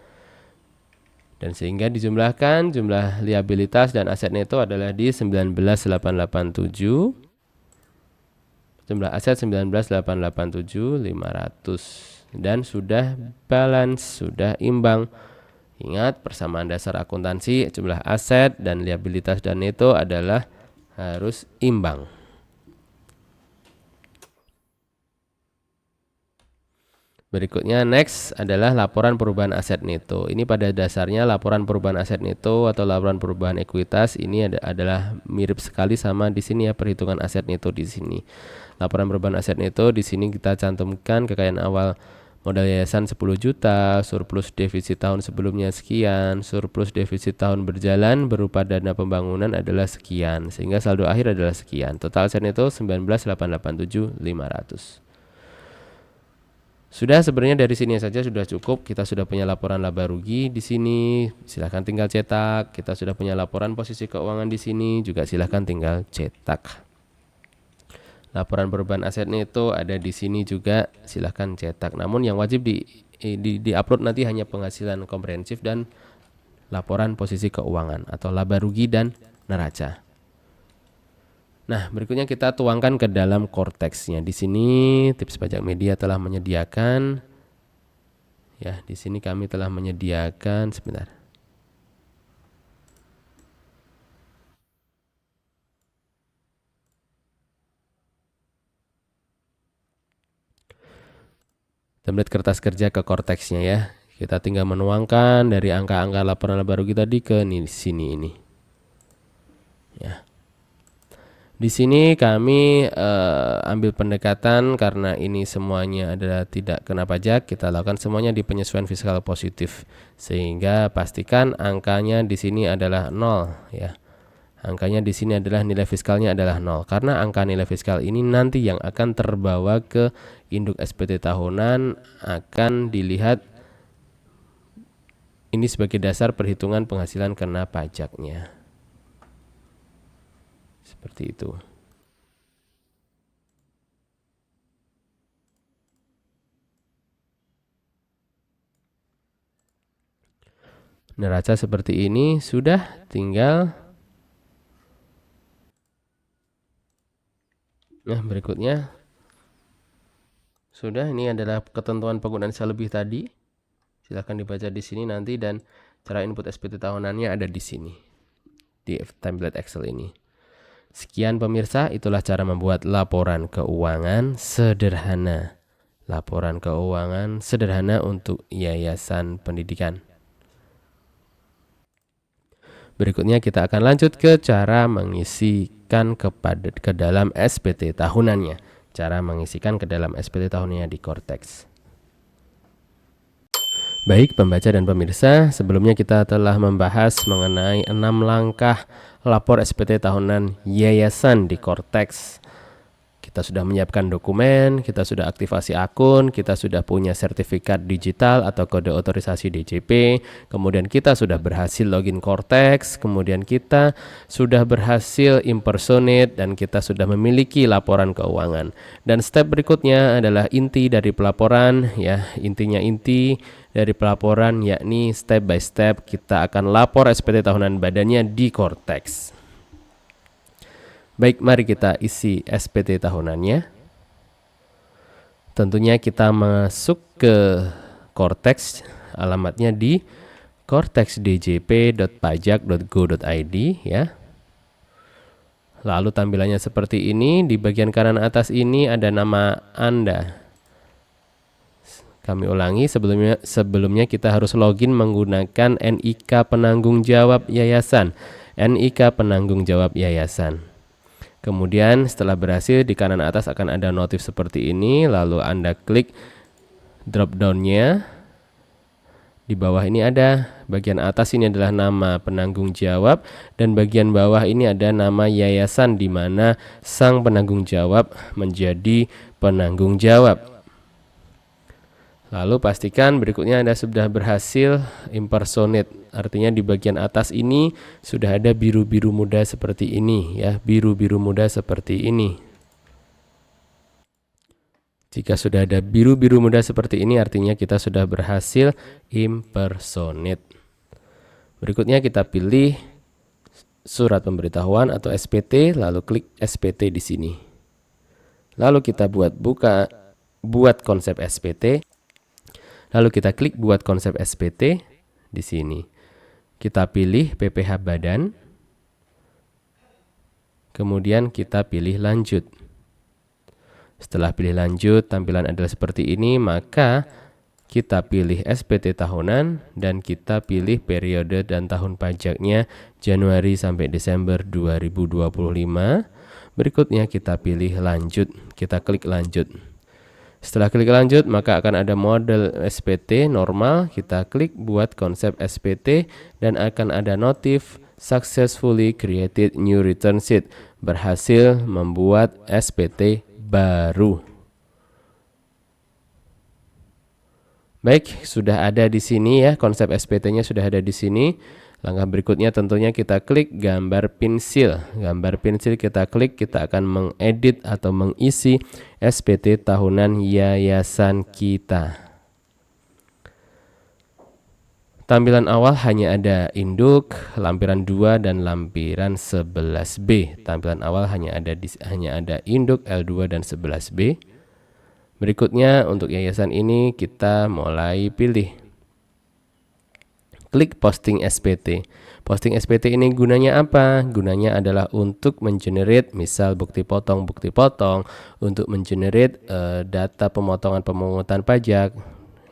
Dan sehingga dijumlahkan jumlah liabilitas dan aset neto adalah di 19.887, jumlah aset 19.887.500 dan sudah balance, sudah imbang. Ingat persamaan dasar akuntansi, jumlah aset dan liabilitas dan neto adalah harus imbang. Berikutnya next adalah laporan perubahan aset neto. Ini pada dasarnya laporan perubahan aset neto atau laporan perubahan ekuitas ini adalah mirip sekali sama di sini ya, perhitungan aset neto di sini. Laporan perubahan aset neto di sini kita cantumkan kekayaan awal modal yayasan 10 juta, surplus defisit tahun sebelumnya sekian, surplus defisit tahun berjalan berupa dana pembangunan adalah sekian, sehingga saldo akhir adalah sekian. Total aset neto 19.887.500. Sudah, sebenarnya dari sini saja sudah cukup. Kita sudah punya laporan laba rugi di sini. Silahkan tinggal cetak. Kita sudah punya laporan posisi keuangan di sini. Juga silahkan tinggal cetak. Laporan perubahan aset neto ada di sini juga. Silahkan cetak. Namun yang wajib di-upload nanti hanya penghasilan komprehensif dan laporan posisi keuangan atau laba rugi dan neraca. Nah, berikutnya kita tuangkan ke dalam korteksnya. Di sini Tips Pajak Media telah menyediakan, ya, di sini kami telah menyediakan, sebentar. Template kertas kerja ke korteksnya ya. Kita tinggal menuangkan dari angka-angka laporan laba rugi tadi ke sini ini. Ya. Di sini kami ambil pendekatan karena ini semuanya adalah tidak kena pajak, kita lakukan semuanya di penyesuaian fiskal positif sehingga pastikan angkanya di sini adalah 0 ya. Angkanya di sini adalah nilai fiskalnya adalah 0 karena angka nilai fiskal ini nanti yang akan terbawa ke induk SPT tahunan akan dilihat ini sebagai dasar perhitungan penghasilan kena pajaknya. Seperti itu. Neraca seperti ini sudah, tinggal berikutnya sudah, ini adalah ketentuan penggunaan sisa lebih tadi. Silahkan dibaca di sini nanti dan cara input SPT tahunannya ada di sini di template Excel ini. Sekian pemirsa, itulah cara membuat laporan keuangan sederhana. Laporan keuangan sederhana untuk yayasan pendidikan. Berikutnya kita akan lanjut ke cara mengisikan ke dalam SPT tahunannya. Cara mengisikan ke dalam SPT tahunannya di Korteks. Baik pembaca dan pemirsa, sebelumnya kita telah membahas mengenai 6 langkah lapor SPT tahunan yayasan di Korteks. Kita sudah menyiapkan dokumen, kita sudah aktivasi akun, kita sudah punya sertifikat digital atau kode otorisasi DJP, kemudian kita sudah berhasil login Korteks, kemudian kita sudah berhasil impersonate dan kita sudah memiliki laporan keuangan. Dan step berikutnya adalah inti dari pelaporan, ya, inti dari pelaporan yakni step by step kita akan lapor SPT tahunan badannya di Korteks. Baik, mari kita isi SPT tahunannya. Tentunya kita masuk ke Cortex, alamatnya di cortexdjp.pajak.go.id ya. Lalu tampilannya seperti ini. Di bagian kanan atas ini ada nama Anda. Kami ulangi, sebelumnya kita harus login menggunakan NIK penanggung jawab yayasan. NIK penanggung jawab yayasan. Kemudian setelah berhasil, di kanan atas akan ada notif seperti ini. Lalu Anda klik drop down-nya. Di bawah ini ada, bagian atas ini adalah nama penanggung jawab, dan bagian bawah ini ada nama yayasan di mana sang penanggung jawab menjadi penanggung jawab. Lalu pastikan berikutnya Anda sudah berhasil impersonate. Artinya di bagian atas ini sudah ada biru-biru muda seperti ini ya, biru-biru muda seperti ini. Jika sudah ada biru-biru muda seperti ini artinya kita sudah berhasil impersonate. Berikutnya kita pilih surat pemberitahuan atau SPT, lalu klik SPT di sini. Lalu kita buat konsep SPT. Lalu kita klik buat konsep SPT di sini. Kita pilih PPh badan. Kemudian kita pilih lanjut. Setelah pilih lanjut, tampilan adalah seperti ini, maka kita pilih SPT tahunan dan kita pilih periode dan tahun pajaknya Januari sampai Desember 2025. Berikutnya kita pilih lanjut. Kita klik lanjut. Setelah klik lanjut, maka akan ada model SPT normal. Kita klik buat konsep SPT dan akan ada notif successfully created new return sheet. Berhasil membuat SPT baru. Baik, sudah ada di sini ya, konsep SPT-nya sudah ada di sini. Langkah berikutnya tentunya kita klik gambar pensil. Gambar pensil kita klik, kita akan mengedit atau mengisi SPT tahunan yayasan kita. Tampilan awal hanya ada induk, lampiran 2 dan lampiran 11B. Tampilan awal hanya ada induk L2 dan 11B. Berikutnya untuk yayasan ini kita mulai pilih. Klik posting SPT. Posting SPT ini gunanya apa? Gunanya adalah untuk mengenerate misal bukti potong, untuk mengenerate data pemotongan pemungutan pajak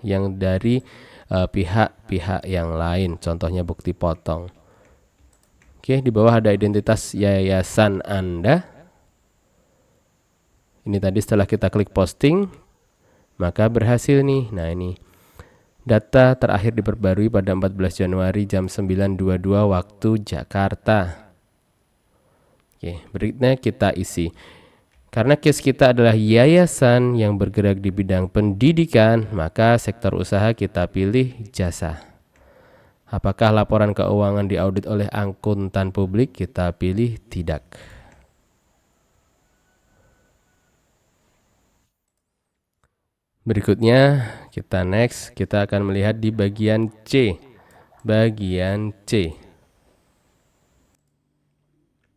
yang dari pihak-pihak yang lain, contohnya bukti potong. Oke, di bawah ada identitas yayasan Anda. Ini tadi setelah kita klik posting, maka berhasil nih. Nah ini, data terakhir diperbarui pada 14 Januari jam 9.22 waktu Jakarta. Oke, berikutnya kita isi. Karena case kita adalah yayasan yang bergerak di bidang pendidikan, maka sektor usaha kita pilih jasa. Apakah laporan keuangan diaudit oleh akuntan publik? Kita pilih tidak. Berikutnya kita next, kita akan melihat di bagian C. Bagian C.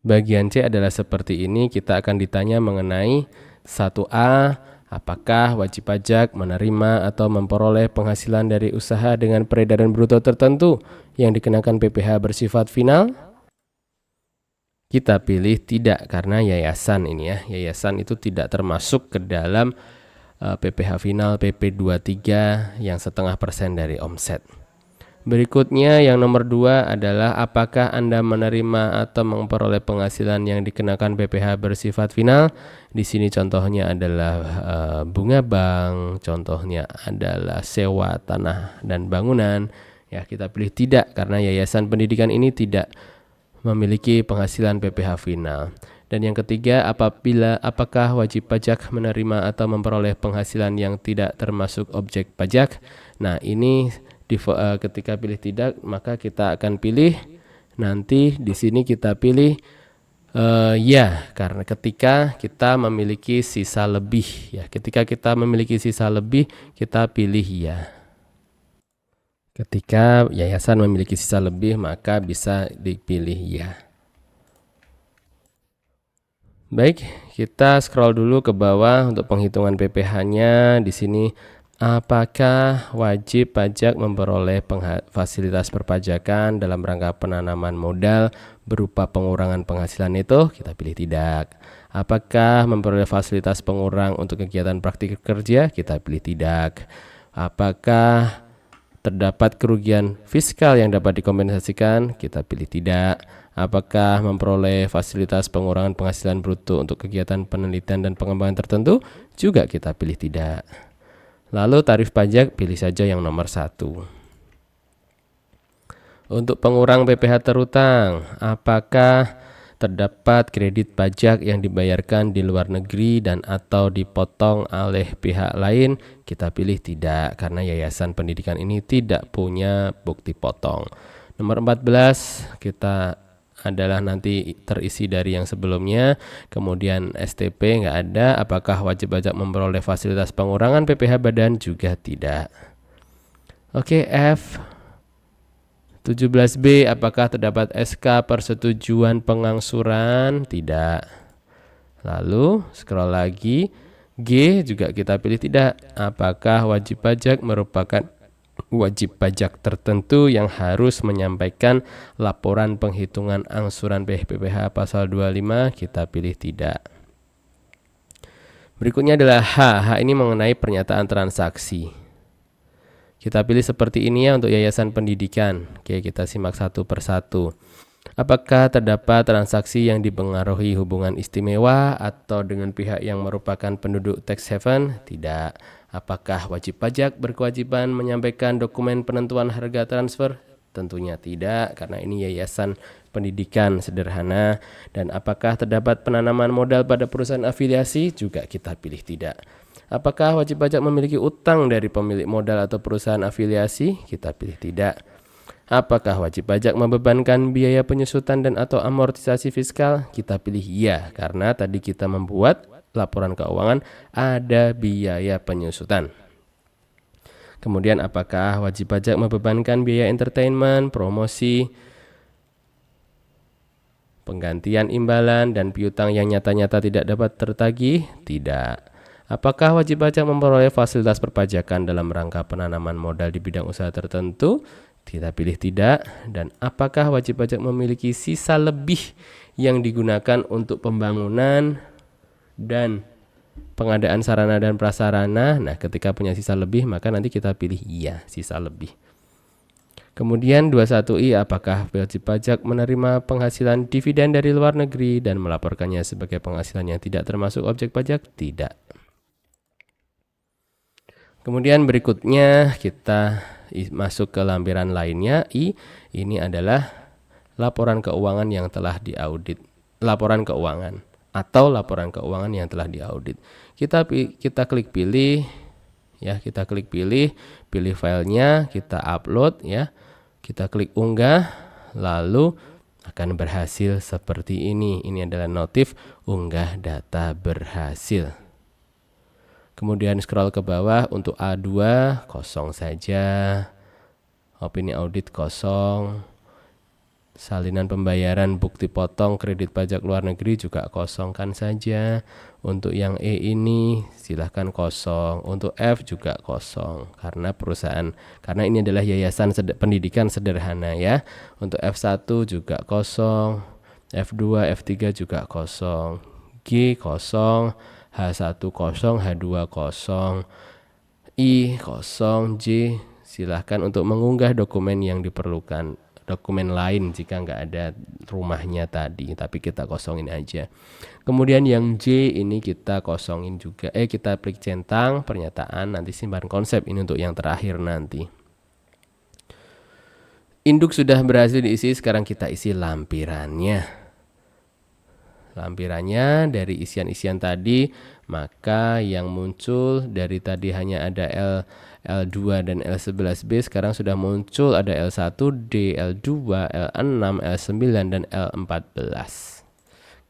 Bagian C adalah seperti ini, kita akan ditanya mengenai 1A, apakah wajib pajak menerima atau memperoleh penghasilan dari usaha dengan peredaran bruto tertentu yang dikenakan PPh bersifat final? Kita pilih tidak karena yayasan ini ya, yayasan itu tidak termasuk ke dalam PPh final PP 23 yang 0,5% dari omset. Berikutnya yang nomor 2 adalah apakah Anda menerima atau memperoleh penghasilan yang dikenakan PPh bersifat final. Di sini contohnya adalah bunga bank, contohnya adalah sewa tanah dan bangunan. Ya, kita pilih tidak karena yayasan pendidikan ini tidak memiliki penghasilan PPh final. Dan yang ketiga, apakah wajib pajak menerima atau memperoleh penghasilan yang tidak termasuk objek pajak. Nah, ini ketika pilih tidak, maka kita akan pilih nanti di sini kita pilih ya, karena ketika kita memiliki sisa lebih ya. Ketika kita memiliki sisa lebih, kita pilih ya. Ketika yayasan memiliki sisa lebih, maka bisa dipilih ya. Baik, Kita scroll dulu ke bawah untuk penghitungan PPh-nya. Di sini apakah wajib pajak memperoleh fasilitas perpajakan dalam rangka penanaman modal berupa pengurangan penghasilan itu? Kita pilih tidak. Apakah memperoleh fasilitas pengurang untuk kegiatan praktik kerja? Kita pilih tidak. Apakah terdapat kerugian fiskal yang dapat dikompensasikan? Kita pilih tidak. Apakah memperoleh fasilitas pengurangan penghasilan bruto untuk kegiatan penelitian dan pengembangan tertentu? Juga kita pilih tidak. Lalu tarif pajak pilih saja yang nomor 1. Untuk pengurang PPh terutang, apakah terdapat kredit pajak yang dibayarkan di luar negeri dan atau dipotong oleh pihak lain? Kita pilih tidak, karena yayasan pendidikan ini tidak punya bukti potong. Nomor 14 kita adalah nanti terisi dari yang sebelumnya. Kemudian STP nggak ada. Apakah wajib pajak memperoleh fasilitas pengurangan PPh badan? Juga tidak. Oke, F 17B, apakah terdapat SK persetujuan pengangsuran? Tidak. Lalu scroll lagi, G juga kita pilih tidak. Apakah wajib pajak merupakan wajib pajak tertentu yang harus menyampaikan laporan penghitungan angsuran PPh pasal 25? Kita pilih tidak. Berikutnya adalah H. H ini mengenai pernyataan transaksi. Kita pilih seperti ini ya untuk yayasan pendidikan. Oke, kita simak satu persatu. Apakah terdapat transaksi yang dipengaruhi hubungan istimewa atau dengan pihak yang merupakan penduduk tax haven? Tidak. Apakah wajib pajak berkewajiban menyampaikan dokumen penentuan harga transfer? Tentunya tidak, karena ini yayasan pendidikan sederhana. Dan apakah terdapat penanaman modal pada perusahaan afiliasi? Juga kita pilih tidak. Apakah wajib pajak memiliki utang dari pemilik modal atau perusahaan afiliasi? Kita pilih tidak. Apakah wajib pajak membebankan biaya penyusutan dan atau amortisasi fiskal? Kita pilih iya, karena tadi kita membuat laporan keuangan ada biaya penyusutan. Kemudian apakah wajib pajak membebankan biaya entertainment, promosi, penggantian imbalan, dan piutang yang nyata-nyata tidak dapat tertagih? Tidak. Apakah wajib pajak memperoleh fasilitas perpajakan dalam rangka penanaman modal di bidang usaha tertentu? Kita pilih tidak. Dan apakah wajib pajak memiliki sisa lebih yang digunakan untuk pembangunan dan pengadaan sarana dan prasarana? Nah, ketika punya sisa lebih, maka nanti kita pilih iya, sisa lebih. Kemudian 21I, apakah wajib pajak menerima penghasilan dividen dari luar negeri dan melaporkannya sebagai penghasilan yang tidak termasuk objek pajak? Tidak. Kemudian berikutnya kita masuk ke lampiran lainnya. I, ini adalah laporan keuangan yang telah diaudit. Laporan keuangan atau laporan keuangan yang telah diaudit. Kita klik pilih ya, kita klik pilih filenya, kita upload ya. Kita klik unggah, lalu akan berhasil seperti ini. Ini adalah notif unggah data berhasil. Kemudian scroll ke bawah untuk A2 kosong saja. Opini audit kosong. Salinan pembayaran bukti potong kredit pajak luar negeri juga kosongkan saja. Untuk yang E ini silahkan kosong. Untuk F juga kosong karena ini adalah yayasan pendidikan sederhana ya. Untuk F1 juga kosong. F2, F3 juga kosong. G kosong. H1 kosong, H2 kosong, I kosong, J silahkan untuk mengunggah dokumen yang diperlukan, dokumen lain jika nggak ada rumahnya tadi, tapi kita kosongin aja. Kemudian yang J ini kita kosongin juga, kita klik centang pernyataan, nanti simpan konsep, ini untuk yang terakhir nanti. Induk sudah berhasil diisi, sekarang kita isi lampirannya. Lampirannya dari isian-isian tadi, maka yang muncul dari tadi hanya ada L2 dan L11B, sekarang sudah muncul ada L1D, L2, L6, L9, dan L14.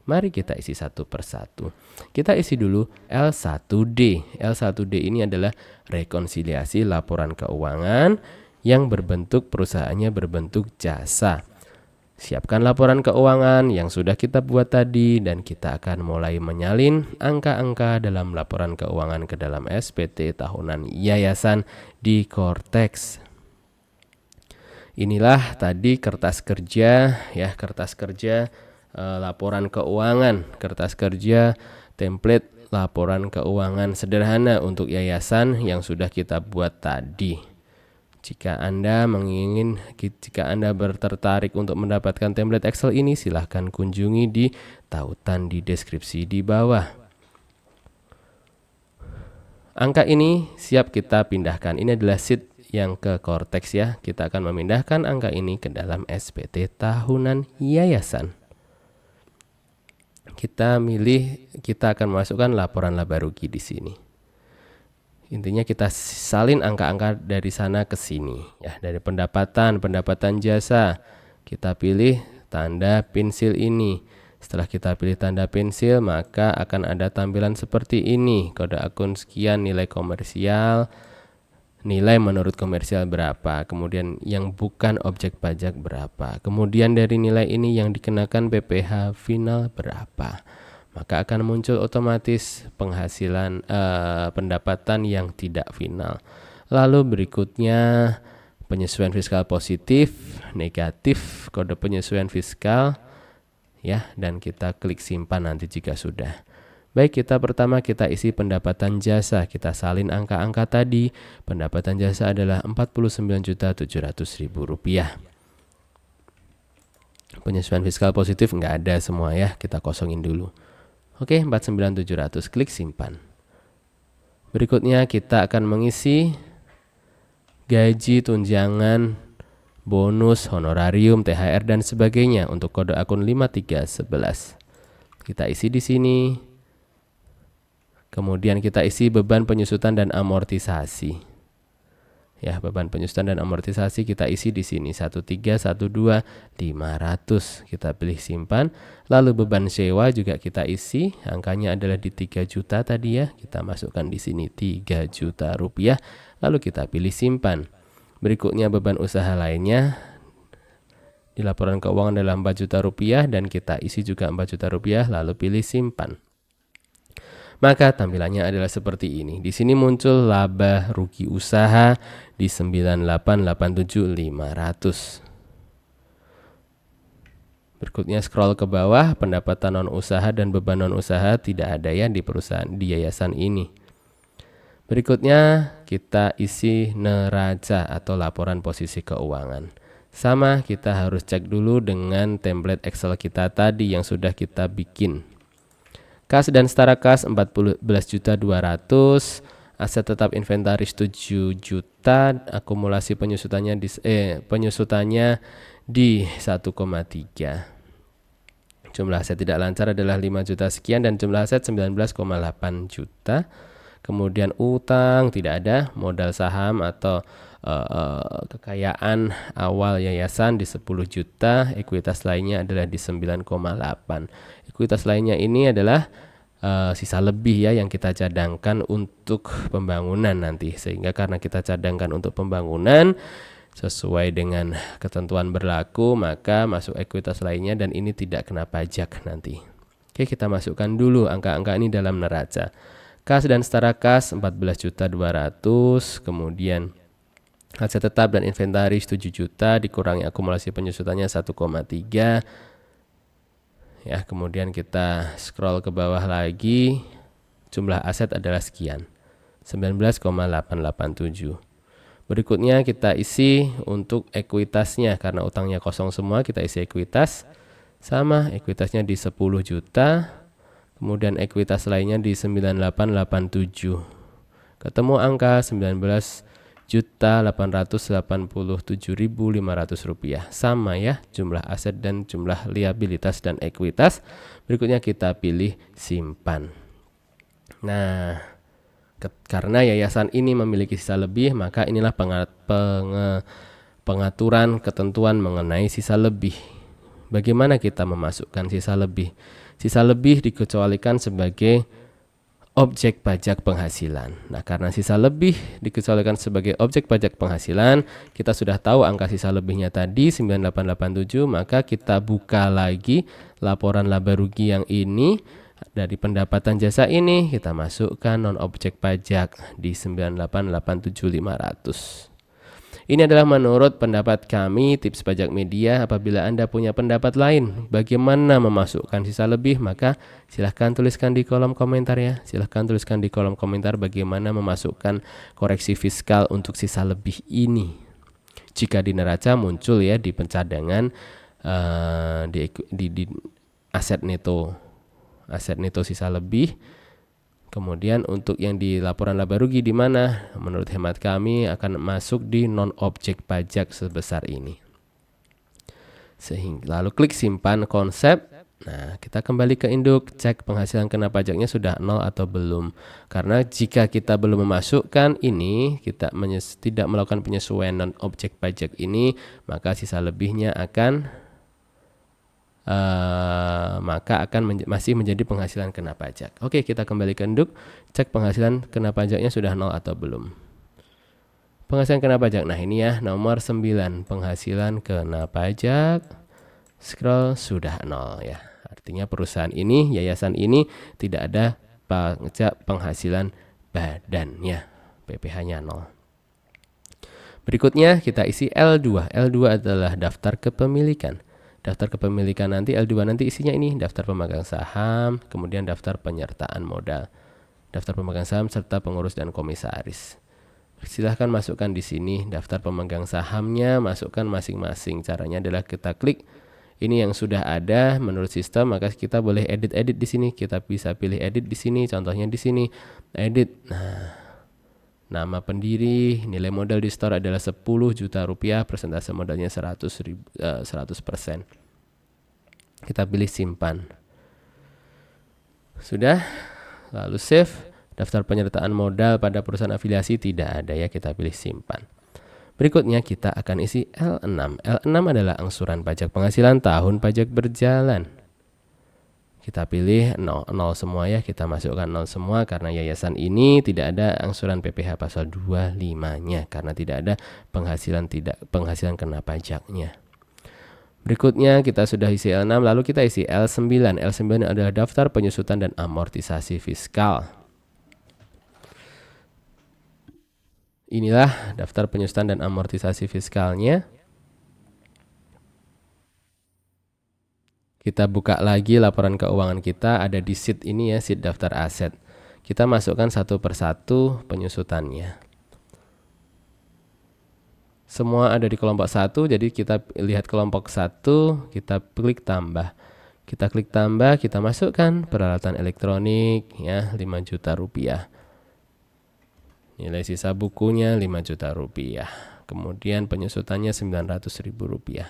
Mari kita isi satu persatu. Kita isi dulu L1D. L1D ini adalah rekonsiliasi laporan keuangan yang perusahaannya berbentuk jasa. Siapkan laporan keuangan yang sudah kita buat tadi dan kita akan mulai menyalin angka-angka dalam laporan keuangan ke dalam SPT tahunan yayasan di Cortex. Inilah tadi kertas kerja ya, kertas kerja laporan keuangan, kertas kerja template laporan keuangan sederhana untuk yayasan yang sudah kita buat tadi. Jika Anda tertarik untuk mendapatkan template Excel ini, silahkan kunjungi di tautan di deskripsi di bawah. Angka ini siap kita pindahkan. Ini adalah sheet yang ke Cortex ya. Kita akan memindahkan angka ini ke dalam SPT tahunan yayasan. Kita akan masukkan laporan laba rugi di sini. Intinya kita salin angka-angka dari sana ke sini ya, dari pendapatan jasa. Kita pilih tanda pensil ini. Setelah kita pilih tanda pensil, maka akan ada tampilan seperti ini. Kode akun sekian, nilai komersial, nilai menurut komersial berapa, kemudian yang bukan objek pajak berapa, kemudian dari nilai ini yang dikenakan PPh final berapa. Maka akan muncul otomatis penghasilan pendapatan yang tidak final. Lalu berikutnya penyesuaian fiskal positif, negatif, kode penyesuaian fiskal ya, dan kita klik simpan nanti jika sudah. Baik, pertama kita isi pendapatan jasa. Kita salin angka-angka tadi. Pendapatan jasa adalah Rp49.700.000. Penyesuaian fiskal positif nggak ada semua ya, kita kosongin dulu. Oke, 49.700, klik simpan. Berikutnya kita akan mengisi gaji, tunjangan, bonus, honorarium, THR dan sebagainya untuk kode akun 5311. Kita isi di sini. Kemudian kita isi beban penyusutan dan amortisasi. Ya, beban penyusutan dan amortisasi kita isi di sini 1312.500. Kita pilih simpan. Lalu beban sewa juga kita isi, angkanya adalah di 3 juta tadi ya. Kita masukkan di sini 3 juta rupiah. Lalu kita pilih simpan. Berikutnya beban usaha lainnya di laporan keuangan adalah 4 juta rupiah dan kita isi juga 4 juta rupiah, lalu pilih simpan. Maka tampilannya adalah seperti ini. Di sini muncul laba rugi usaha di 9887.500. Berikutnya scroll ke bawah, pendapatan non usaha dan beban non usaha tidak ada ya di perusahaan di yayasan ini. Berikutnya kita isi neraca atau laporan posisi keuangan. Sama, kita harus cek dulu dengan template Excel kita tadi yang sudah kita bikin. Kas dan setara kas 14.200.000, aset tetap inventaris 7 juta, akumulasi penyusutannya di 1,3. Jumlah aset tidak lancar adalah 5 juta sekian dan jumlah aset 19,8 juta. Kemudian utang tidak ada, modal saham atau kekayaan awal yayasan di 10 juta, ekuitas lainnya adalah di 9,8. Ekuitas lainnya ini adalah sisa lebih ya yang kita cadangkan untuk pembangunan nanti. Sehingga karena kita cadangkan untuk pembangunan sesuai dengan ketentuan berlaku, maka masuk ekuitas lainnya dan ini tidak kena pajak nanti. Oke, kita masukkan dulu angka-angka ini dalam neraca. Kas dan setara kas 14.200.000, kemudian aset tetap dan inventaris 7 juta dikurangi akumulasi penyusutannya 1,3. Ya, kemudian kita scroll ke bawah lagi. Jumlah aset adalah sekian, 19,887. Berikutnya kita isi untuk ekuitasnya, karena utangnya kosong semua, kita isi ekuitas. Sama, ekuitasnya di 10 juta. Kemudian ekuitas lainnya di 9887. Ketemu angka 19.887.500 rupiah. Sama ya jumlah aset dan jumlah liabilitas dan ekuitas. Berikutnya kita pilih simpan. Nah, karena yayasan ini memiliki sisa lebih, maka inilah pengaturan ketentuan mengenai sisa lebih. Bagaimana kita memasukkan sisa lebih? Sisa lebih dikecualikan sebagai objek pajak penghasilan. Nah, karena sisa lebih dikecualikan sebagai objek pajak penghasilan, kita sudah tahu angka sisa lebihnya tadi 9887, maka kita buka lagi laporan laba rugi yang ini. Dari pendapatan jasa ini kita masukkan non objek pajak di 9887.500. Ini adalah menurut pendapat kami tips pajak media. Apabila Anda punya pendapat lain bagaimana memasukkan sisa lebih, maka silahkan tuliskan di kolom komentar ya. Silahkan tuliskan di kolom komentar bagaimana memasukkan koreksi fiskal untuk sisa lebih ini. Jika di neraca muncul ya di pencadangan di aset neto sisa lebih. Kemudian untuk yang di laporan laba rugi di mana? Menurut hemat kami akan masuk di non objek pajak sebesar ini. Sehingga lalu klik simpan konsep. Nah, kita kembali ke induk, cek penghasilan kena pajaknya sudah 0 atau belum. Karena jika kita belum memasukkan ini, kita tidak melakukan penyesuaian non objek pajak ini, maka sisa lebihnya akan masih menjadi penghasilan kena pajak. Oke, kita kembali ke induk, cek penghasilan kena pajaknya sudah 0 atau belum. Penghasilan kena pajak, nah ini ya nomor 9, penghasilan kena pajak, scroll sudah 0 ya. Artinya perusahaan ini, yayasan ini tidak ada pajak penghasilan badannya, PPh-nya 0. Berikutnya kita isi L2. L2 adalah daftar kepemilikan. Daftar kepemilikan nanti L2 nanti isinya ini daftar pemegang saham, kemudian daftar penyertaan modal, daftar pemegang saham serta pengurus dan komisaris. Silahkan masukkan di sini daftar pemegang sahamnya, masukkan masing-masing. Caranya adalah kita klik ini yang sudah ada menurut sistem, maka kita boleh edit di sini. Kita bisa pilih edit di sini, contohnya di sini edit. Nah, nama pendiri, nilai modal di store adalah 10 juta rupiah, persentase modalnya 100%. Kita pilih simpan. Sudah, lalu save. Daftar penyertaan modal pada perusahaan afiliasi tidak ada ya, kita pilih simpan. Berikutnya kita akan isi L6. L6 adalah angsuran pajak penghasilan tahun pajak berjalan. Kita pilih 0 semua ya, kita masukkan 0 semua karena yayasan ini tidak ada angsuran PPh pasal 25-nya karena tidak ada penghasilan kena pajaknya. Berikutnya kita sudah isi L6, lalu kita isi L9. L9 adalah daftar penyusutan dan amortisasi fiskal. Inilah daftar penyusutan dan amortisasi fiskalnya. Kita buka lagi laporan keuangan kita, ada di sheet ini ya, sheet daftar aset. Kita masukkan satu persatu penyusutannya. Semua ada di kelompok 1, jadi kita lihat kelompok 1, kita klik tambah. Kita klik tambah, kita masukkan peralatan elektronik ya 5 juta rupiah. Nilai sisa bukunya 5 juta rupiah. Kemudian penyusutannya 900.000 rupiah.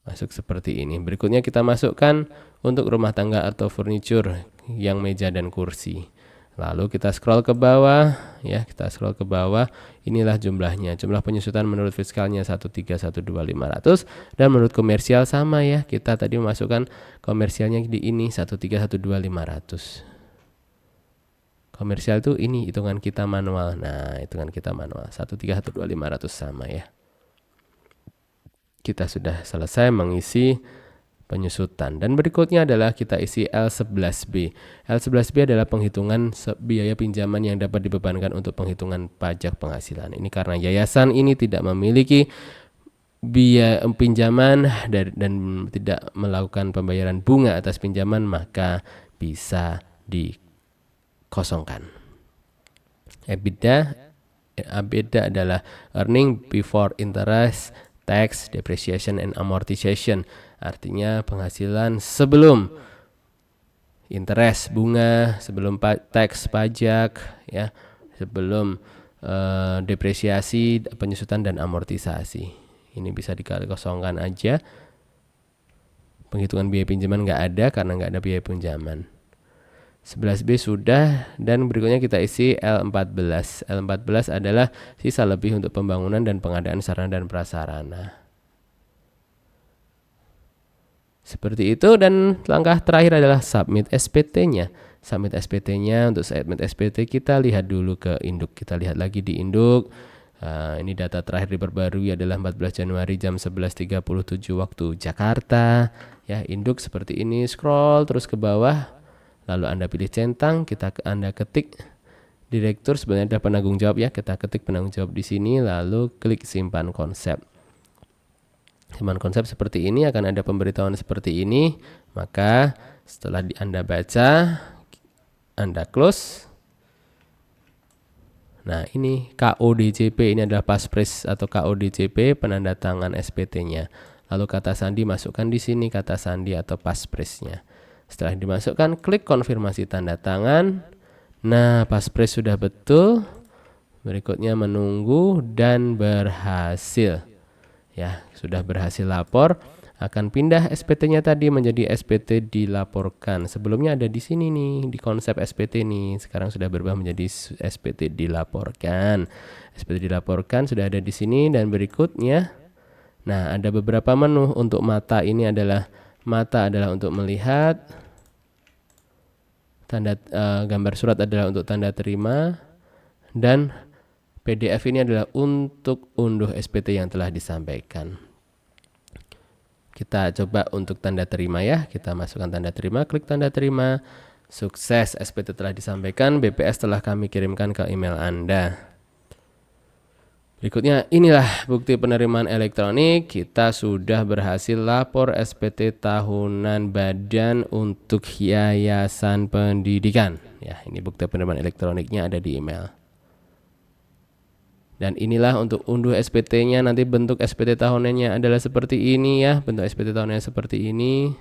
Masuk seperti ini. Berikutnya kita masukkan untuk rumah tangga atau furniture yang meja dan kursi. Lalu kita scroll ke bawah ya, kita scroll ke bawah. Inilah jumlahnya. Jumlah penyusutan menurut fiskalnya 1312500 dan menurut komersial sama ya. Kita tadi memasukkan komersialnya di ini 1312500. Komersial itu ini hitungan kita manual. Nah, hitungan kita manual 1312500 sama ya. Kita sudah selesai mengisi penyusutan dan berikutnya adalah kita isi L11B. L11B adalah penghitungan biaya pinjaman yang dapat dibebankan untuk penghitungan pajak penghasilan. Ini karena yayasan ini tidak memiliki biaya pinjaman dan tidak melakukan pembayaran bunga atas pinjaman, maka bisa dikosongkan. EBITDA adalah earning before interest, tax, depreciation, and amortization. Artinya penghasilan sebelum interest, bunga, sebelum tax, pajak, ya, sebelum depresiasi, penyusutan, dan amortisasi. Ini bisa dikosongkan aja. Penghitungan biaya pinjaman nggak ada karena nggak ada biaya pinjaman. 11B sudah, dan berikutnya kita isi L14. L14 adalah sisa lebih untuk pembangunan dan pengadaan sarana dan prasarana. Seperti itu, dan langkah terakhir adalah submit SPT-nya. Submit SPT-nya, untuk submit SPT kita lihat dulu ke induk. Kita lihat lagi di induk. Ini data terakhir diperbarui adalah 14 Januari jam 11.37 waktu Jakarta. Ya, induk seperti ini, scroll terus ke bawah. Lalu Anda pilih centang, Anda ketik direktur, sebenarnya ada penanggung jawab ya. Kita ketik penanggung jawab di sini, lalu klik simpan konsep. Simpan konsep seperti ini, akan ada pemberitahuan seperti ini. Maka setelah Anda baca, Anda close. Nah, ini KODJP, ini adalah passphrase atau KODJP, penanda tangan SPT-nya. Lalu kata sandi masukkan di sini, kata sandi atau passphrase-nya. Setelah dimasukkan, klik konfirmasi tanda tangan. Nah, passphrase sudah betul. Berikutnya menunggu dan berhasil. Ya, sudah berhasil lapor. Akan pindah SPT-nya tadi menjadi SPT dilaporkan. Sebelumnya ada di sini nih, di konsep SPT nih. Sekarang sudah berubah menjadi SPT dilaporkan. SPT dilaporkan sudah ada di sini, dan berikutnya, nah, ada beberapa menu. Untuk mata ini adalah untuk melihat. Gambar surat adalah untuk tanda terima, dan PDF ini adalah untuk unduh SPT yang telah disampaikan. Kita coba untuk tanda terima ya. Kita masukkan tanda terima, klik tanda terima. Sukses, SPT telah disampaikan, BPS telah kami kirimkan ke email Anda. Berikutnya, inilah bukti penerimaan elektronik. Kita sudah berhasil lapor SPT tahunan badan untuk yayasan pendidikan. Ya, ini bukti penerimaan elektroniknya ada di email. Dan inilah untuk unduh SPT-nya. Nanti bentuk SPT tahunannya adalah seperti ini ya. Bentuk SPT tahunannya seperti ini.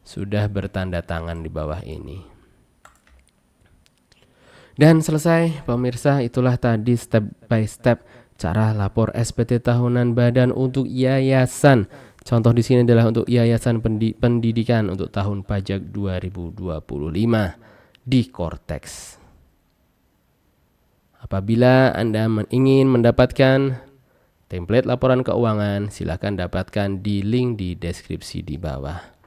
Sudah bertanda tangan di bawah ini. Dan selesai pemirsa, itulah tadi step by step cara lapor SPT tahunan badan untuk yayasan. Contoh di sini adalah untuk yayasan pendidikan untuk tahun pajak 2025 di Cortex. Apabila Anda ingin mendapatkan template laporan keuangan, silakan dapatkan di link di deskripsi di bawah.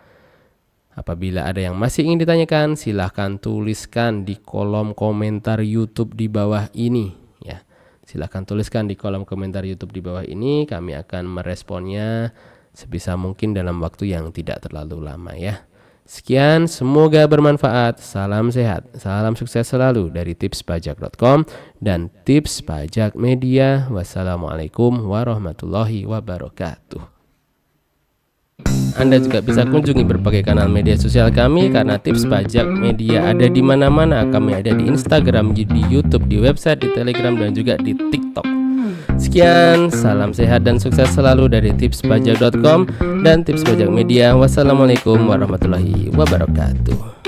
Apabila ada yang masih ingin ditanyakan, silakan tuliskan di kolom komentar YouTube di bawah ini. Ya, silakan tuliskan di kolom komentar YouTube di bawah ini. Kami akan meresponnya sebisa mungkin dalam waktu yang tidak terlalu lama ya. Sekian, semoga bermanfaat. Salam sehat, salam sukses selalu dari tipspajak.com dan Tips Pajak Media. Wassalamualaikum warahmatullahi wabarakatuh. Anda juga bisa kunjungi berbagai kanal media sosial kami, karena Tips Pajak Media ada di mana-mana. Kami ada di Instagram, di YouTube, di website, di Telegram, dan juga di TikTok. Sekian, salam sehat dan sukses selalu dari tipspajak.com dan Tips Pajak Media. Wassalamualaikum warahmatullahi wabarakatuh.